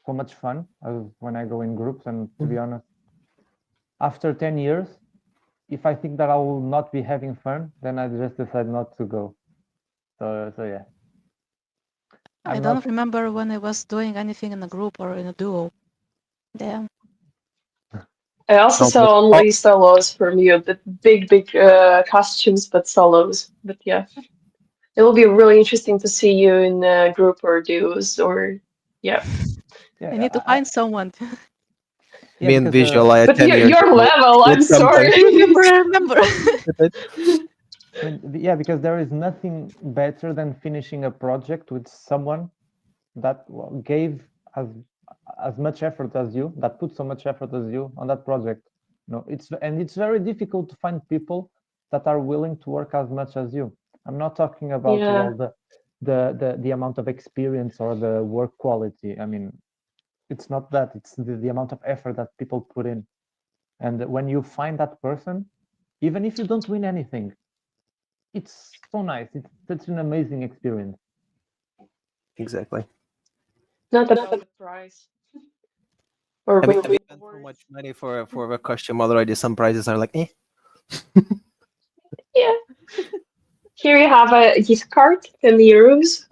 so much fun as when I go in groups. And to be honest, after 10 years, if I think that I will not be having fun, then I just decide not to go. So yeah. I don't remember when I was doing anything in a group or in a duo. Damn. I also saw only solos from you, the big costumes, but solos. But yeah, it will be really interesting to see you in a group or duos or yeah. I need to find someone. Me and Visual, But 10 years your ago. level, I'm sorry. I remember. I mean, yeah, because there is nothing better than finishing a project with someone that gave as much effort as you, that put so much effort as you on that project. No, it's very difficult to find people that are willing to work as much as you. I'm not talking about the amount of experience or the work quality. I mean, it's not that. It's the amount of effort that people put in. And when you find that person, even if you don't win anything, it's so nice. It's such an amazing experience. Exactly. Not About the price. or I mean, with we spent so much money for a costume already. Some prices are like, eh. yeah. Here you have a gift card, 10 euros.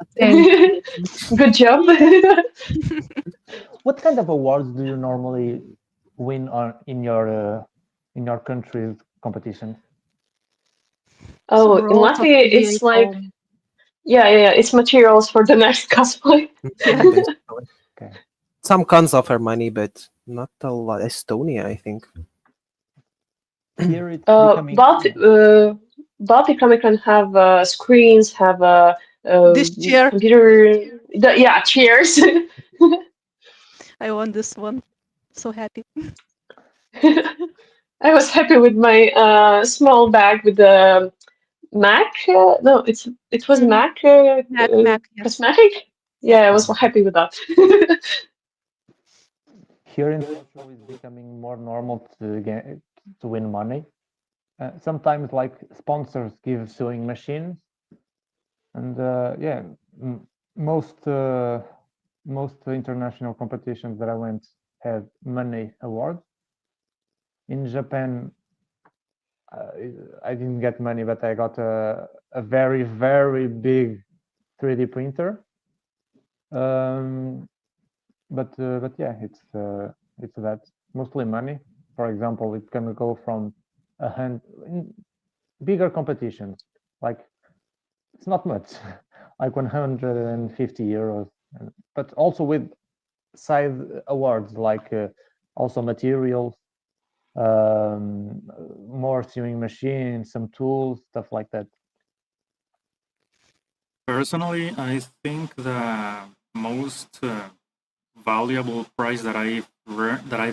Good job. What kind of awards do you normally win in your country's competitions? Oh, in Latvia, it's like yeah, it's materials for the next cosplay. Yeah. Basically. Okay. Some cons offer money, but not a lot. Estonia, I think. Here it's becoming. Baltic Comic Con have screens, have This chair. computer. Chairs. I want this one. So happy. I was happy with my small bag with the Mac. No, it was Mac, Mac, yes. cosmetic. Yeah, I was happy with that. Here in Portugal, it's becoming more normal to win money. Sometimes, like sponsors give sewing machines, and most international competitions that I went had money awards. In Japan, I didn't get money, but I got a very, very big 3D printer. But yeah, it's that mostly money. For example, it can go from in bigger competitions, like it's not much, like 150 euros, but also with side awards like also materials, more sewing machines, some tools, stuff like that. Personally, I think the most valuable prize that I've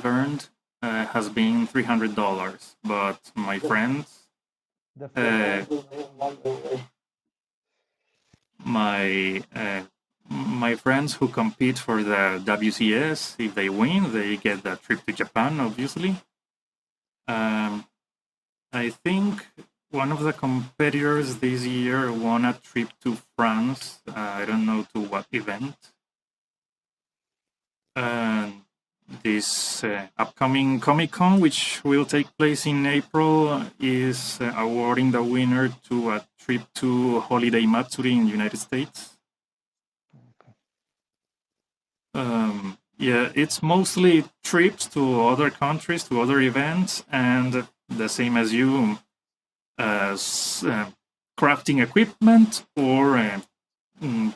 earned has been $300. But my friends, my friends who compete for the WCS, if they win, they get the trip to Japan, obviously. I think one of the competitors this year won a trip to France. I don't know to what event. This upcoming Comic-Con, which will take place in April, is awarding the winner to a trip to Holiday Matsuri in the United States. Yeah, it's mostly trips to other countries, to other events, and the same as you, crafting equipment or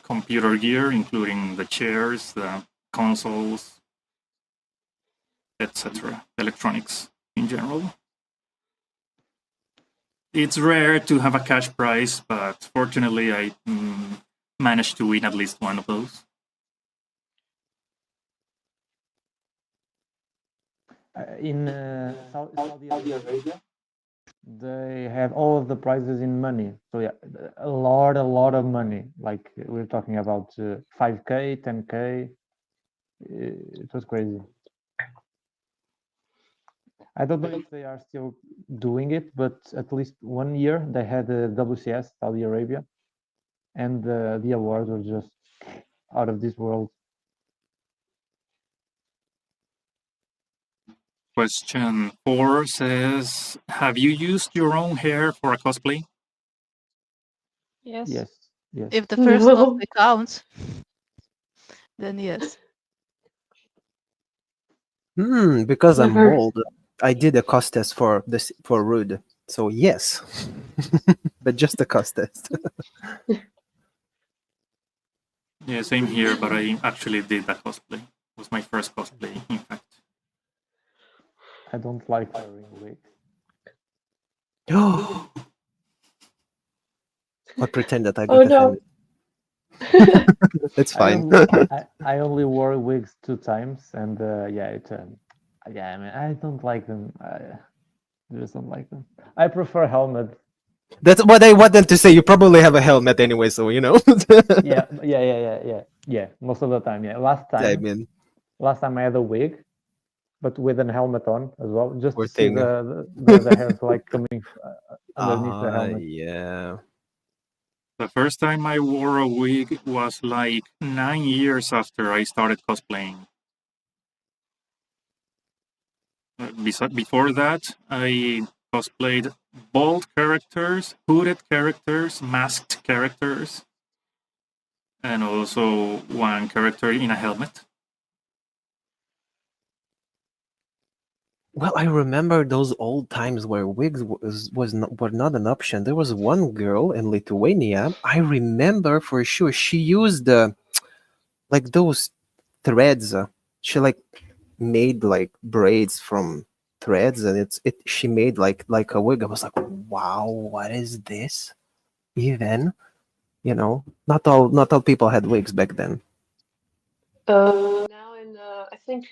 computer gear, including the chairs, the consoles, etc. Electronics in general. It's rare to have a cash prize, but fortunately, I managed to win at least one of those. In Saudi Arabia, they have all of the prizes in money. So yeah, a lot of money. Like we're talking about 5K, 10K. It was crazy. I don't know if they are still doing it, but at least 1 year they had the WCS Saudi Arabia, and the awards were just out of this world. Question 4 says, have you used your own hair for a cosplay? Yes. Yes, yes. If the first No. cosplay counts, then yes. Because I'm Never. bald, I did a cost test for Rude. So yes, but just a cost test. Yeah, same here, but I actually did that cosplay. It was my first cosplay, in fact. I don't like wearing wigs. I pretend that I Oh got no. offended. It's fine. I only wore wigs 2 times, and yeah, I mean, I don't like them. I just don't like them. I prefer helmets. That's what I wanted to say. You probably have a helmet anyway, so you know. Yeah. Most of the time, yeah. Last I time mean, I had a wig, but with a helmet on as well, just poor to see thing. the hairs like coming underneath the helmet. Yeah. The first time I wore a wig was like 9 years after I started cosplaying. Before that, I cosplayed bald characters, hooded characters, masked characters, and also one character in a helmet. Well, I remember those old times where wigs were not an option. There was one girl in Lithuania. I remember for sure she used like those threads. She like made like braids from threads, and she made like a wig. I was like, wow, what is this? Even not all people had wigs back then. Now I think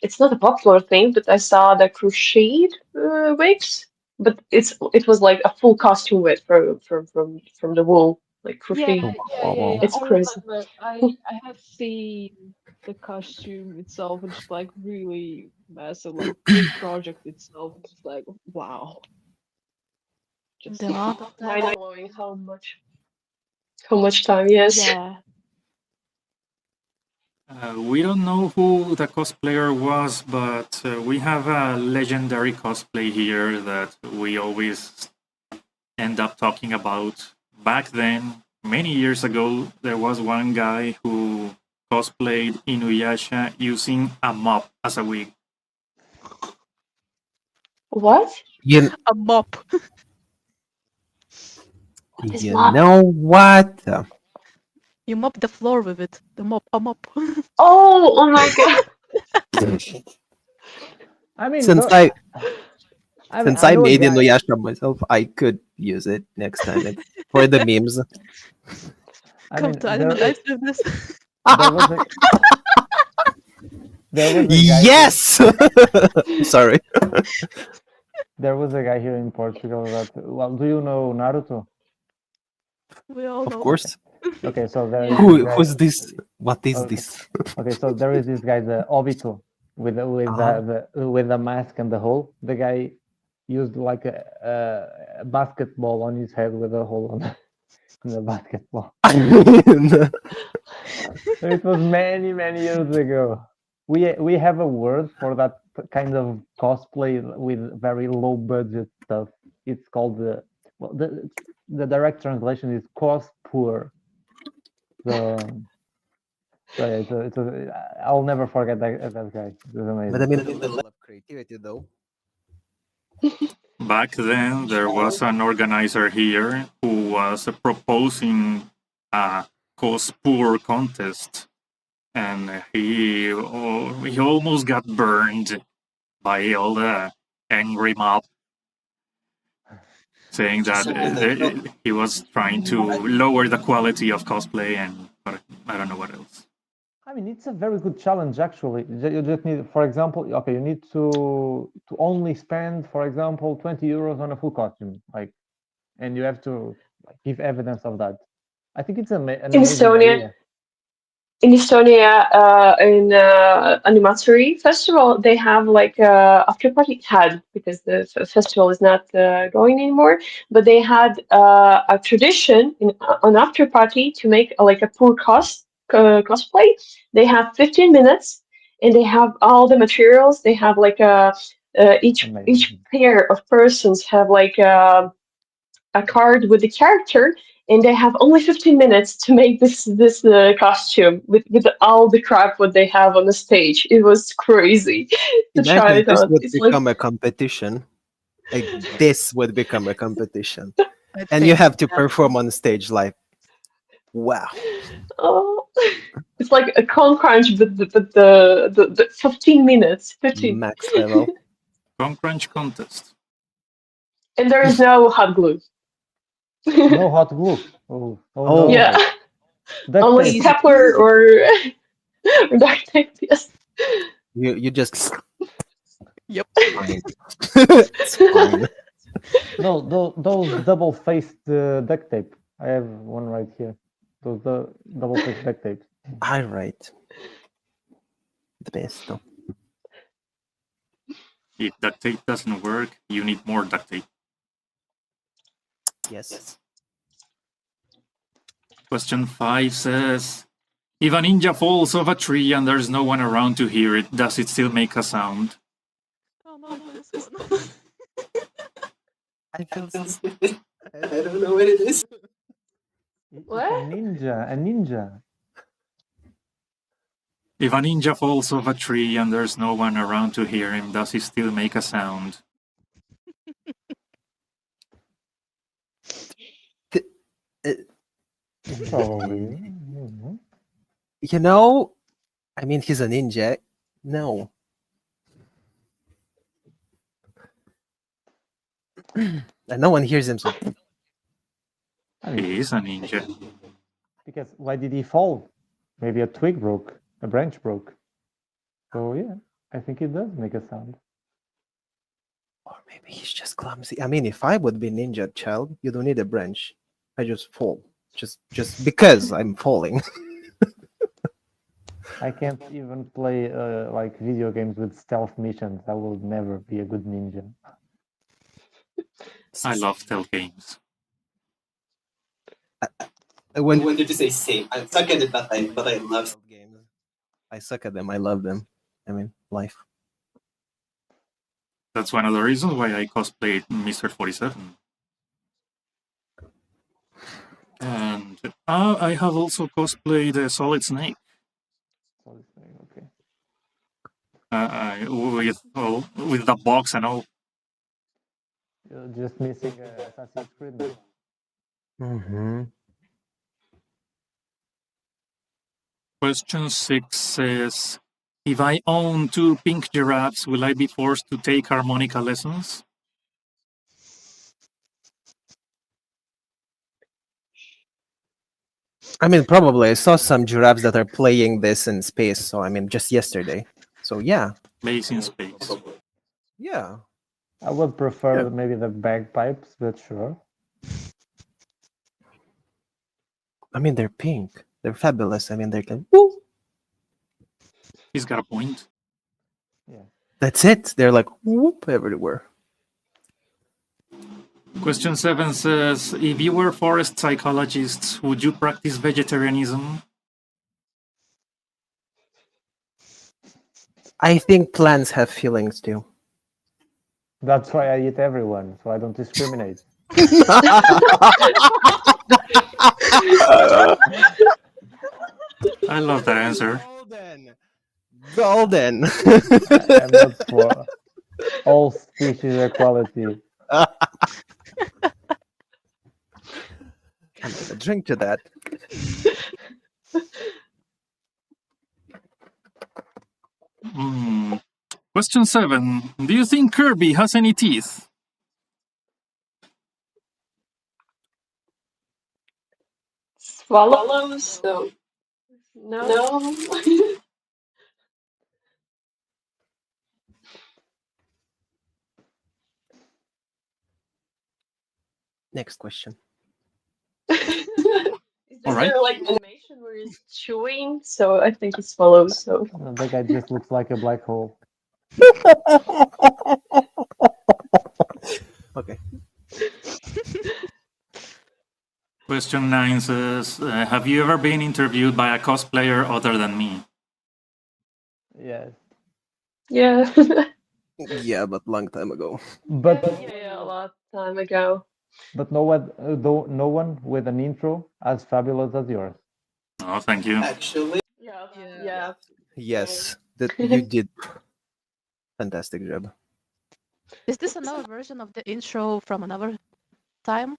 it's not a popular thing, but I saw the crocheted wigs, but it was like a full costume with from the wool, like Yeah, crochet. Wow. It's I crazy. remember. I have seen the costume itself, and just like really massive, like the project itself. Just like wow, just The amount of time mind blowing how much time, yes. yeah. We don't know who the cosplayer was, but we have a legendary cosplay here that we always end up talking about. Back then, many years ago, there was one guy who cosplayed Inuyasha using a mop as a wig. What? You, a mop. What is you mop? know what? You mop the floor with it. The mop, a mop. Oh my god. I mean, Since I I know a made guy. Inuyasha myself, I could use it next time for the memes. I Come mean, to Anime Live with this. there was a guy. Yes. Sorry. There was a guy here in Portugal that. Well, do you know Naruto? We all Of know. course. Okay, so there is Yeah. this guy. Who's this? What is Okay. this? Okay, so there is this guy, the Obito, with the mask and the hole. The guy used like a basketball on his head with a hole on the basketball. It was many years ago. We have a word for that kind of cosplay with very low budget stuff. It's called the direct translation is cos poor. So I'll never forget that guy. It was amazing. But I mean, the level of creativity, though. Back then, there was an organizer here who was proposing a cosplay contest, and he almost got burned by all the angry mob. saying that he was trying to lower the quality of cosplay, and I don't know what else. I mean, it's a very good challenge, actually. You just need, for example, okay, you need to only spend, for example, 20 euros on a full costume, like, and you have to like, give evidence of that. I think it's an amazing idea. In Estonia, in Animatory Festival, they have like after party because the festival is not going anymore. But they had a tradition on after party to make like a poor cosplay. They have 15 minutes, and they have all the materials. They have like each pair of persons have like a card with the character, and they have only 15 minutes to make this costume with all the crap what they have on the stage. It was crazy to try Imagine it this on. would It's become like a competition. Like this would become a competition, I and you think have to that- perform on stage. Like, wow, oh, it's like a con crunch, but the 15 minutes, 15, max level. Con Crunch contest. and there is no hot glue. No hot glue. Oh Oh. no. Yeah, Duct only tape. stapler or duct tape. Yes. You just Yep. fine. It's fine. No, those double-faced duct tape. I have one right here. Those double-faced duct tape. All right. The best. Though. If duct tape doesn't work, you need more duct tape. Yes. Question 5 says, if a ninja falls off a tree and there's no one around to hear it, does it still make a sound? Oh no, this one. I feel. I don't know what it is. What? A ninja. If a ninja falls off a tree and there's no one around to hear him, does he still make a sound? Probably. You know, I mean, he's a ninja. No. And no one hears him. So He is a ninja. Because why did he fall? Maybe a twig broke, a branch broke. So yeah, I think it does make a sound. or maybe he's just clumsy. I mean, if I would be ninja child, you don't need a branch. I just fall. Just because I'm falling. I can't even play like video games with stealth missions. I will never be a good ninja. I love stealth games. I wanted to say same. I suck at it, but I love games. I suck at them. I love them. I mean, life. That's one of the reasons why I cosplayed Mr. 47. And I have also cosplayed Solid Snake Okay. with the box and all. You're just missing Assassin's Creed now. Mm-hmm. Question 6 says, if I own 2 pink giraffes, will I be forced to take harmonica lessons? I mean, probably. I saw some giraffes that are playing this in space. So, I mean, just yesterday. So, yeah. Base in space. Yeah. I would prefer maybe the bagpipes, but sure. I mean, they're pink. They're fabulous. I mean, they're like, woo! He's got a point. Yeah. That's it. They're like, whoop, everywhere. Question 7 says, if you were forest psychologists, would you practice vegetarianism? I think plants have feelings too. That's why I eat everyone, so I don't discriminate. I love that answer. Golden. I'm not for all species equality. I'm gonna drink to that. Question 7. Do you think Kirby has any teeth? swallows, so no. Next question. Is All right. there like animation where it's chewing? So I think it swallows. So That guy just looks like a black hole. Okay. Question 9 says, have you ever been interviewed by a cosplayer other than me? Yes. yeah, Yeah, but long time ago. But yeah, a lot time ago. but no one with an intro as fabulous as yours. Oh, thank you. Actually, Yeah. Yes, that you did fantastic job. Is this another version of the intro from another time?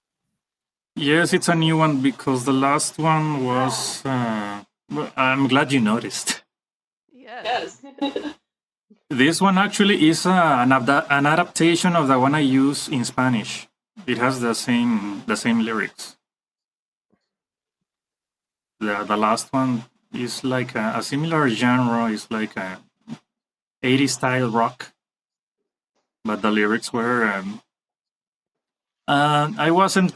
Yes, it's a new one because the last one was. Well, I'm glad you noticed. Yes. This one actually is an adaptation of the one I use in Spanish. It has the same lyrics. The last one is like a similar genre. It's like a 80s style rock, but the lyrics were. I wasn't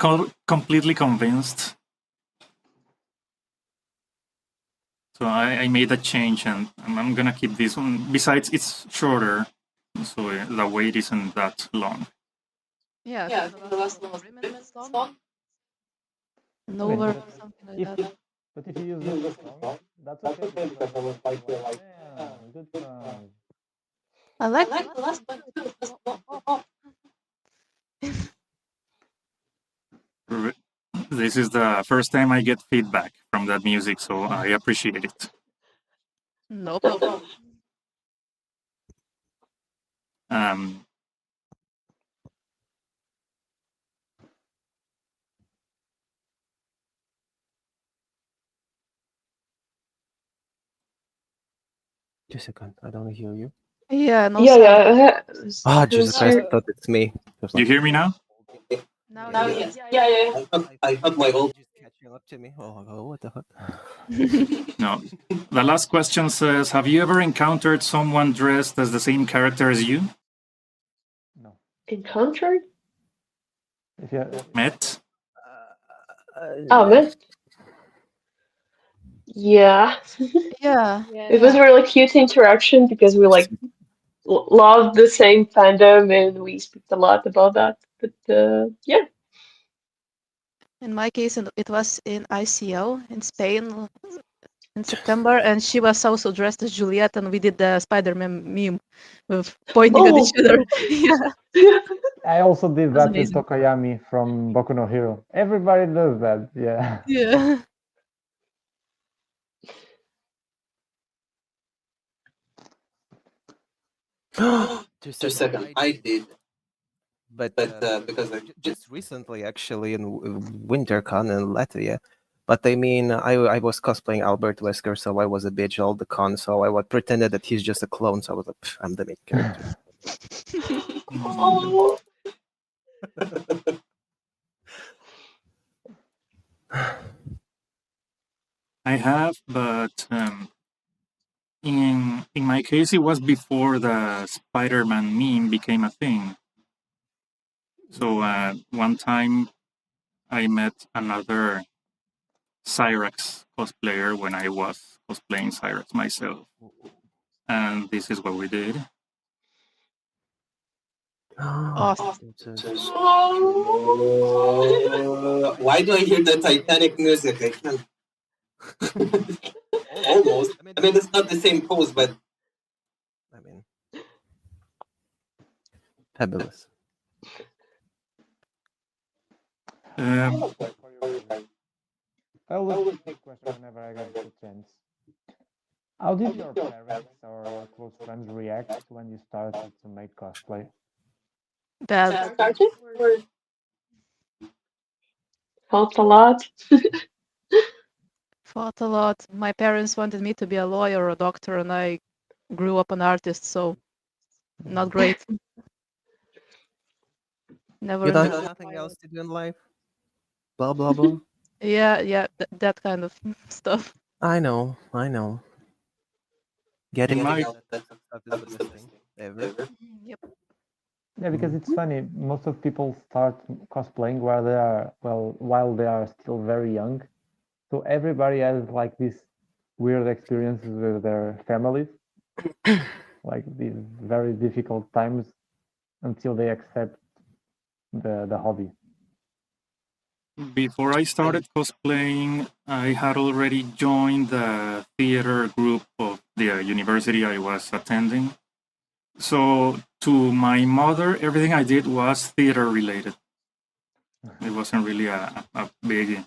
completely convinced, so I made a change, and I'm gonna keep this one. Besides, it's shorter, so the wait isn't that long. Yeah, Yeah, so the last one was 3 minutes long. long. No mean, or but something like If that. but if you use the song, that's okay because I was like, yeah, good song. I I like like the last one too. It was oh. This is the first time I get feedback from that music, so I appreciate it. No problem. Um, Just a second, I don't hear you. Yeah, no Yeah, sound. yeah. Ah, Jesus Who's Christ, your- I thought it's me. Just you like, hear me now? Now Now yes. yes. Yeah. I thought my old just catching up to me. Oh, what the fuck? No. The last question says, have you ever encountered someone dressed as the same character as you? No. Encountered? If you Met? Oh man. Yeah. Yeah. It was a really cute interaction because we like love the same fandom and we speak a lot about that. But yeah. In my case, it was in ICO in Spain in September, and she was also dressed as Juliet, and we did the Spider-Man meme with pointing at each other. Yeah, I also did was that with amazing. Tokoyami from Boku no Hero. Everybody does that, yeah. Yeah. Just Just a second, I did, but because I just recently, actually, in WinterCon in Latvia. But I mean, I was cosplaying Albert Wesker, so I was a bitch all the con. So I pretended that he's just a clone. So I was like, I'm the main character. Oh. I have, but in my case, it was before the Spider-Man meme became a thing. So one time I met another Cyrax cosplayer when I was cosplaying Cyrax myself. And this is what we did. Awesome. Why do I hear the Titanic music? I can't. Almost. I mean, it's not the same pose, but I mean, fabulous. I always take question whenever I get the chance. How did your parents or your close friends react when you started to make cosplay? Bad. Started or helped a lot. Fought a lot. My parents wanted me to be a lawyer or a doctor, and I grew up an artist, so not great. Never You don't enjoyed have nothing else to do in life? Blah, blah, blah. Yeah, that kind of stuff. I know. Getting my- into that stuff is the best thing ever. Yep. Yeah, because it's funny. Most of people start cosplaying while they are still very young. So everybody has like these weird experiences with their families, like these very difficult times until they accept the hobby. Before I started cosplaying, I had already joined the theater group of the university I was attending. So, to my mother, everything I did was theater related. It wasn't really a big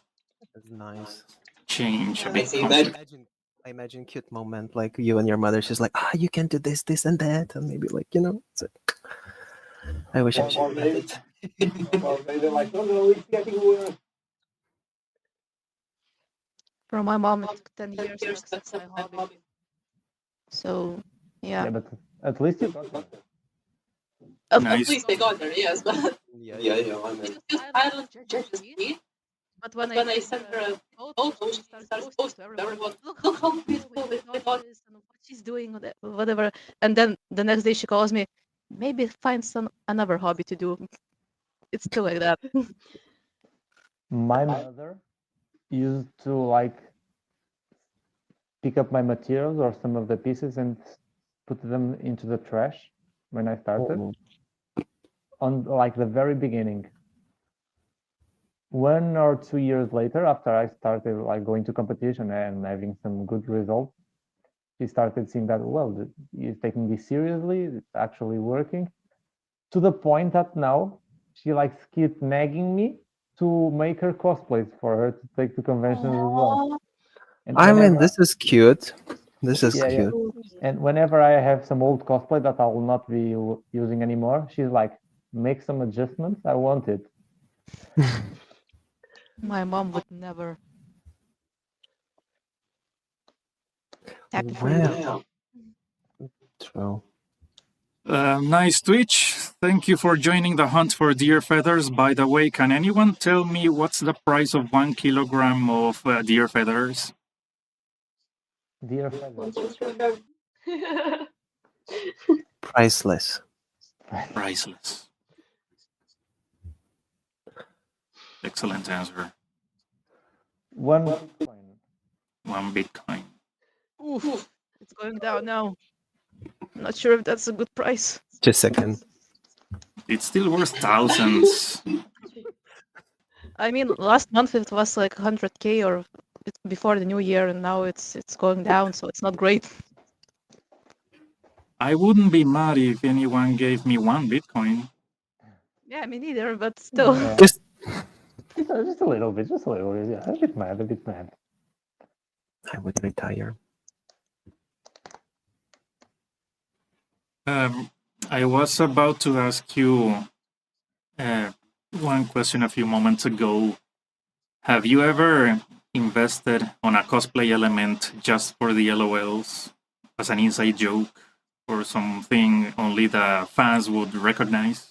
That's nice. change, a I big see conflict. I imagine cute moment like you and your mother. She's like, you can do this, this, and that, and maybe like so I wish I Or maybe, or maybe like, oh no, it's getting worse. For my mom, it took 10 years to accept my hobby. So, Yeah, yeah. but at least you got there. At Nice. least they got there, yes. But Yeah, I mean, I don't judge me. But when I sent her a photo, she started posting to everyone, look how beautiful my daughter is and what she's doing, whatever. And then the next day she calls me, maybe find another hobby to do. It's still like that. My mother used to like pick up my materials or some of the pieces and put them into the trash when I started. On like the very beginning. 1 or 2 years later, after I started like going to competition and having some good results, she started seeing that he's taking this seriously, it's actually working, to the point that now she likes keep nagging me to make her cosplays for her to take to conventions as well. And I mean, whenever this is cute. This is yeah, yeah. cute. And whenever I have some old cosplay that I will not be using anymore, she's like, make some adjustments. I want it. My mom would never. Happy for you. Wow. True. Nice Twitch. Thank you for joining the hunt for deer feathers. By the way, can anyone tell me what's the price of 1 kilogram of deer feathers? Dear feathers. Priceless. Priceless. Excellent answer. 1 Bitcoin. 1 Bitcoin. Oof, it's going down now. I'm not sure if that's a good price. Just a second. It's still worth thousands. I mean, last month it was like 100K or before the new year, and now it's going down, so it's not great. I wouldn't be mad if anyone gave me 1 Bitcoin. Yeah, me neither, but still. Yeah. Just Just a little bit, yeah. A bit mad. I would retire. I was about to ask you one question a few moments ago. Have you ever invested on a cosplay element just for the LOLs as an inside joke or something only the fans would recognize?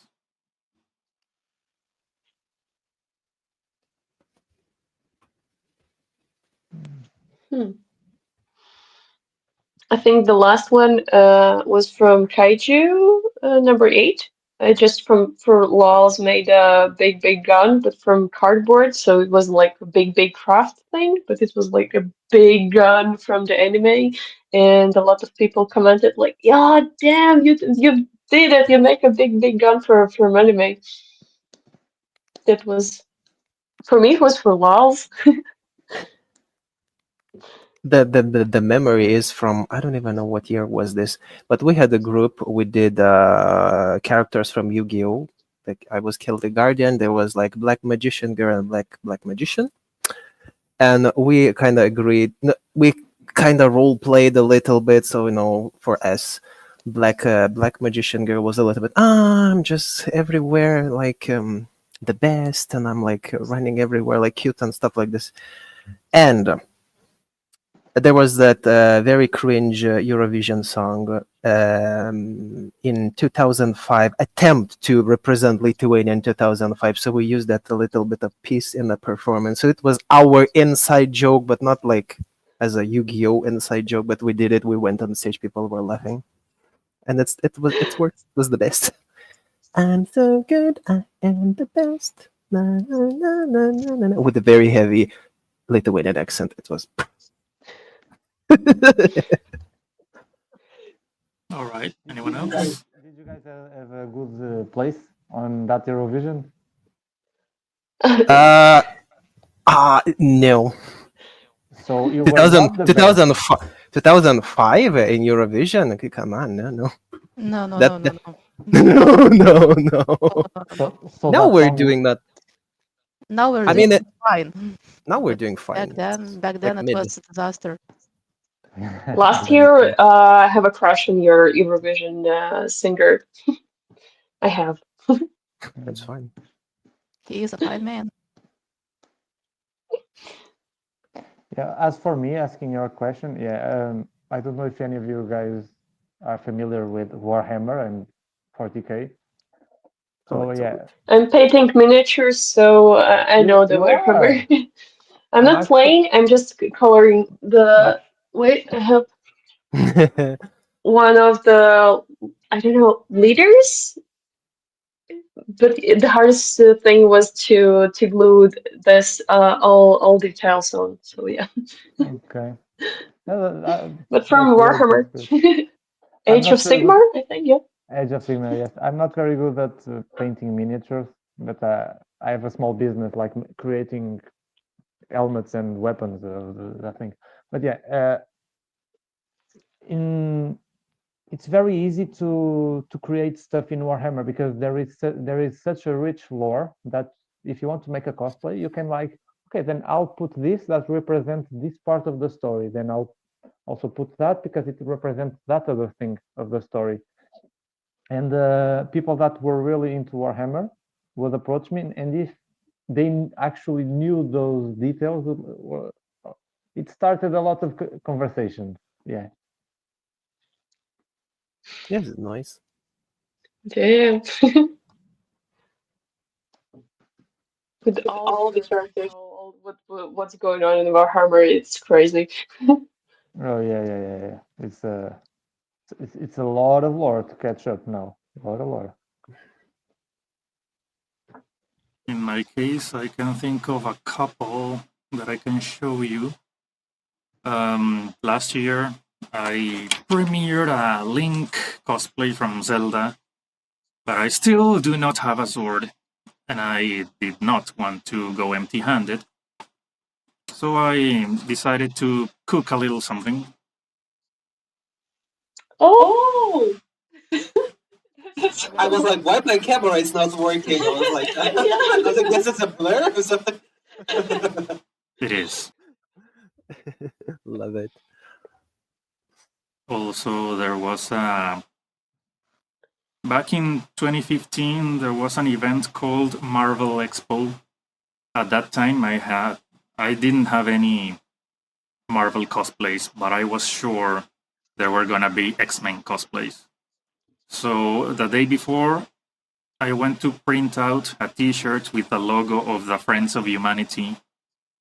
I think the last one was from Kaiju number 8. I just for lols made a big gun, but from cardboard, so it wasn't like a big craft thing, but it was like a big gun from the anime, and a lot of people commented like, "Yeah, damn, you did it! You make a big gun for anime." That was for me. It was for lols. The memory is from, I don't even know what year was this, but we had a group. We did characters from Yu-Gi-Oh! Like I was Kill the Guardian. There was like Black Magician Girl and Black Magician, and we kind of agreed. We kind of role played a little bit. So for us, Black Magician Girl was a little bit. I'm just everywhere like the best, and I'm like running everywhere like cute and stuff like this, and There was that very cringe Eurovision song in 2005, attempt to represent Lithuania in 2005. So we used that a little bit of piece in the performance. So it was our inside joke, but not like as a Yu-Gi-Oh inside joke. But we did it. We went on stage. People were laughing, and it's worked. It was the best. I'm so good. I am the best. Na, na, na, na, na, na, with a very heavy Lithuanian accent. It was. All right. Anyone else? Did you guys have a good place on that Eurovision? No. So you were not the best. 2005 in Eurovision. Okay, come on, no. No, no, That- no, no, no, no. no. No. So Now that we're song- doing that. Now we're I mean, doing fine. now we're But doing fine. Back then like it mid. was a disaster. Last year, I have a crush on your Eurovision singer. I have. That's fine. He is a fine man. Yeah, as for me, asking your question, I don't know if any of you guys are familiar with Warhammer and 40k. So yeah, I'm painting miniatures, so I know the you Warhammer. are. I'm not playing, I'm just coloring the. Wait, I have one of the, I don't know, leaders? But the hardest thing was to glue this all details on. So yeah. Okay. But from That's great, Warhammer, that's great. I'm Age not of very Sigmar, good- I think. Yeah. Age of Sigmar, yes. I'm not very good at painting miniatures, but I have a small business like creating helmets and weapons, I think. But yeah, it's very easy to create stuff in Warhammer because there is such a rich lore that if you want to make a cosplay, you can like, okay, then I'll put this that represents this part of the story. Then I'll also put that because it represents that other thing of the story. And people that were really into Warhammer would approach me, and if they actually knew those details, it started a lot of conversations. Yeah. Yes, it's nice. Damn. With all the characters, what's going on in Warhammer, it's crazy. Oh yeah. It's a lot of lore to catch up now. A lot of lore. In my case, I can think of a couple that I can show you. Last year, I premiered a Link cosplay from Zelda, but I still do not have a sword, and I did not want to go empty-handed. So I decided to cook a little something. Oh! I was like, why my camera is not working? I was like, this is a blur or something. It is. Love it. Also, there was back in 2015, there was an event called Marvel Expo. At that time, I didn't have any Marvel cosplays, but I was sure there were gonna be X-Men cosplays. So the day before, I went to print out a T-shirt with the logo of the Friends of Humanity,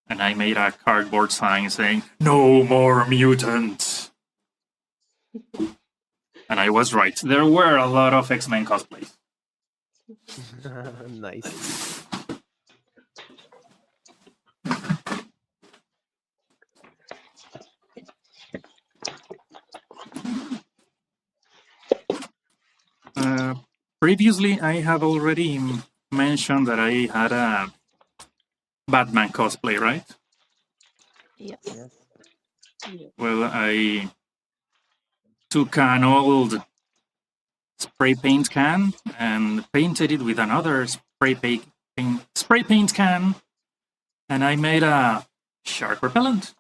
and I made a cardboard sign saying, "No more mutants." And I was right. There were a lot of X-Men cosplays. Nice. Previously, I have already mentioned that I had a Batman cosplay, right? Yes. Well, I took an old spray paint can and painted it with another spray paint can, and I made a shark repellent.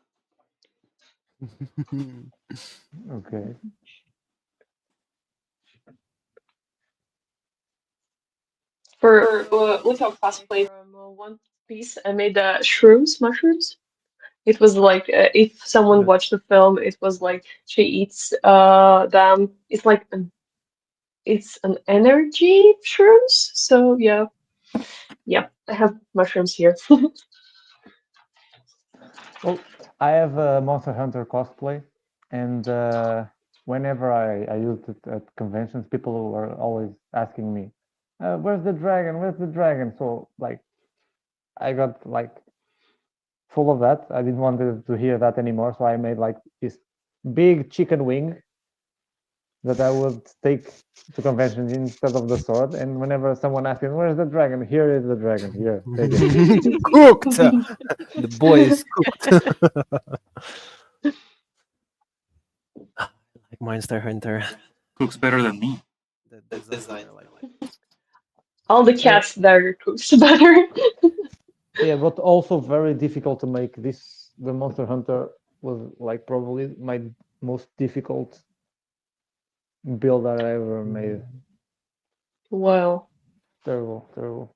Okay. For little cosplay from One Piece, I made mushrooms. It was like if someone Yeah. watched the film, it was like she eats them. It's like it's an energy shrooms. So yeah, I have mushrooms here. Well, I have a Monster Hunter cosplay, and whenever I used it at conventions, people were always asking me, "Where's the dragon? Where's the dragon?" So like, I got like full of that. I didn't want to hear that anymore, so I made like this big chicken wing that I would take to conventions instead of the sword. And whenever someone asked me, "Where's the dragon?" Here is the dragon. Here, take it. Cooked. The boy is cooked. Like Monster Hunter. Cooks better than me. The design. All the cats there cooks better. Yeah, but also very difficult to make. This the Monster Hunter was like probably my most difficult build that I ever made. Wow. Terrible, terrible.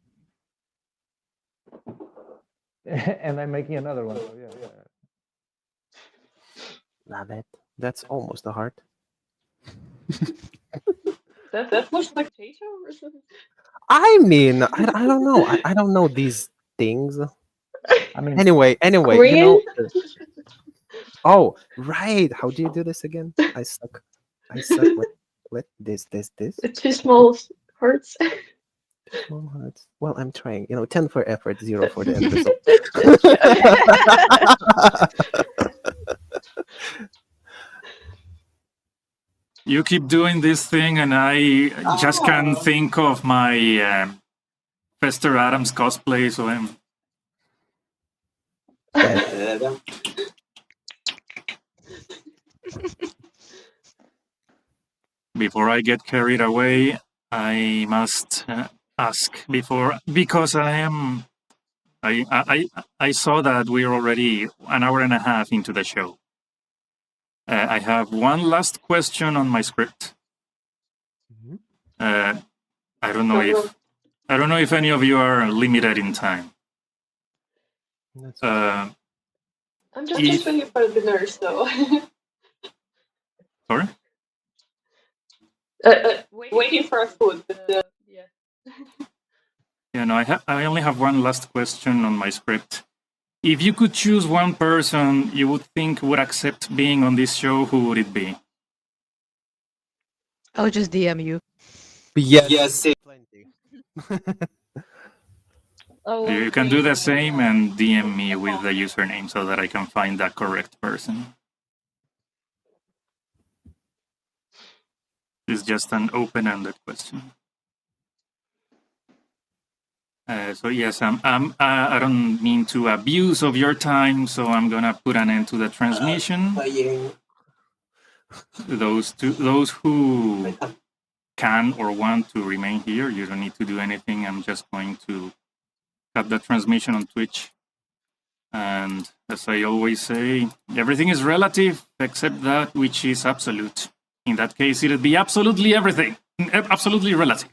And I'm making another one. So yeah. Love it. That's almost a heart. That looks like potato or something. I mean, I don't know. I don't know these things. I mean, Anyway, you Green? know. Oh, right. How do you do this again? I suck. What? This. The two small hearts. Small hearts. Well, I'm trying. 10 for effort, 0 for the end result. You keep doing this thing, and I just can't think of my Fester Adams cosplay, so I'm. Before I get carried away, I must ask because I saw that we're already an hour and a half into the show. I have one last question on my script. I don't know if any of you are limited in time. I'm just waiting for the nurse, though. Sorry? Waiting for our food, but yeah. Yeah, no, I only have one last question on my script. If you could choose one person you would think would accept being on this show, who would it be? I'll just DM you. Yes. Plenty. You can do the same and DM me with the username so that I can find the correct person. It's just an open-ended question. So yes, I don't mean to abuse of your time, so I'm gonna put an end to the transmission. Those who can or want to remain here, you don't need to do anything. I'm just going to cut the transmission on Twitch. And as I always say, everything is relative except that which is absolute. In that case, it'll be absolutely everything, absolutely relative.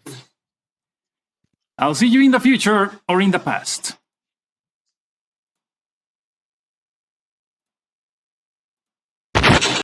I'll see you in the future or in the past.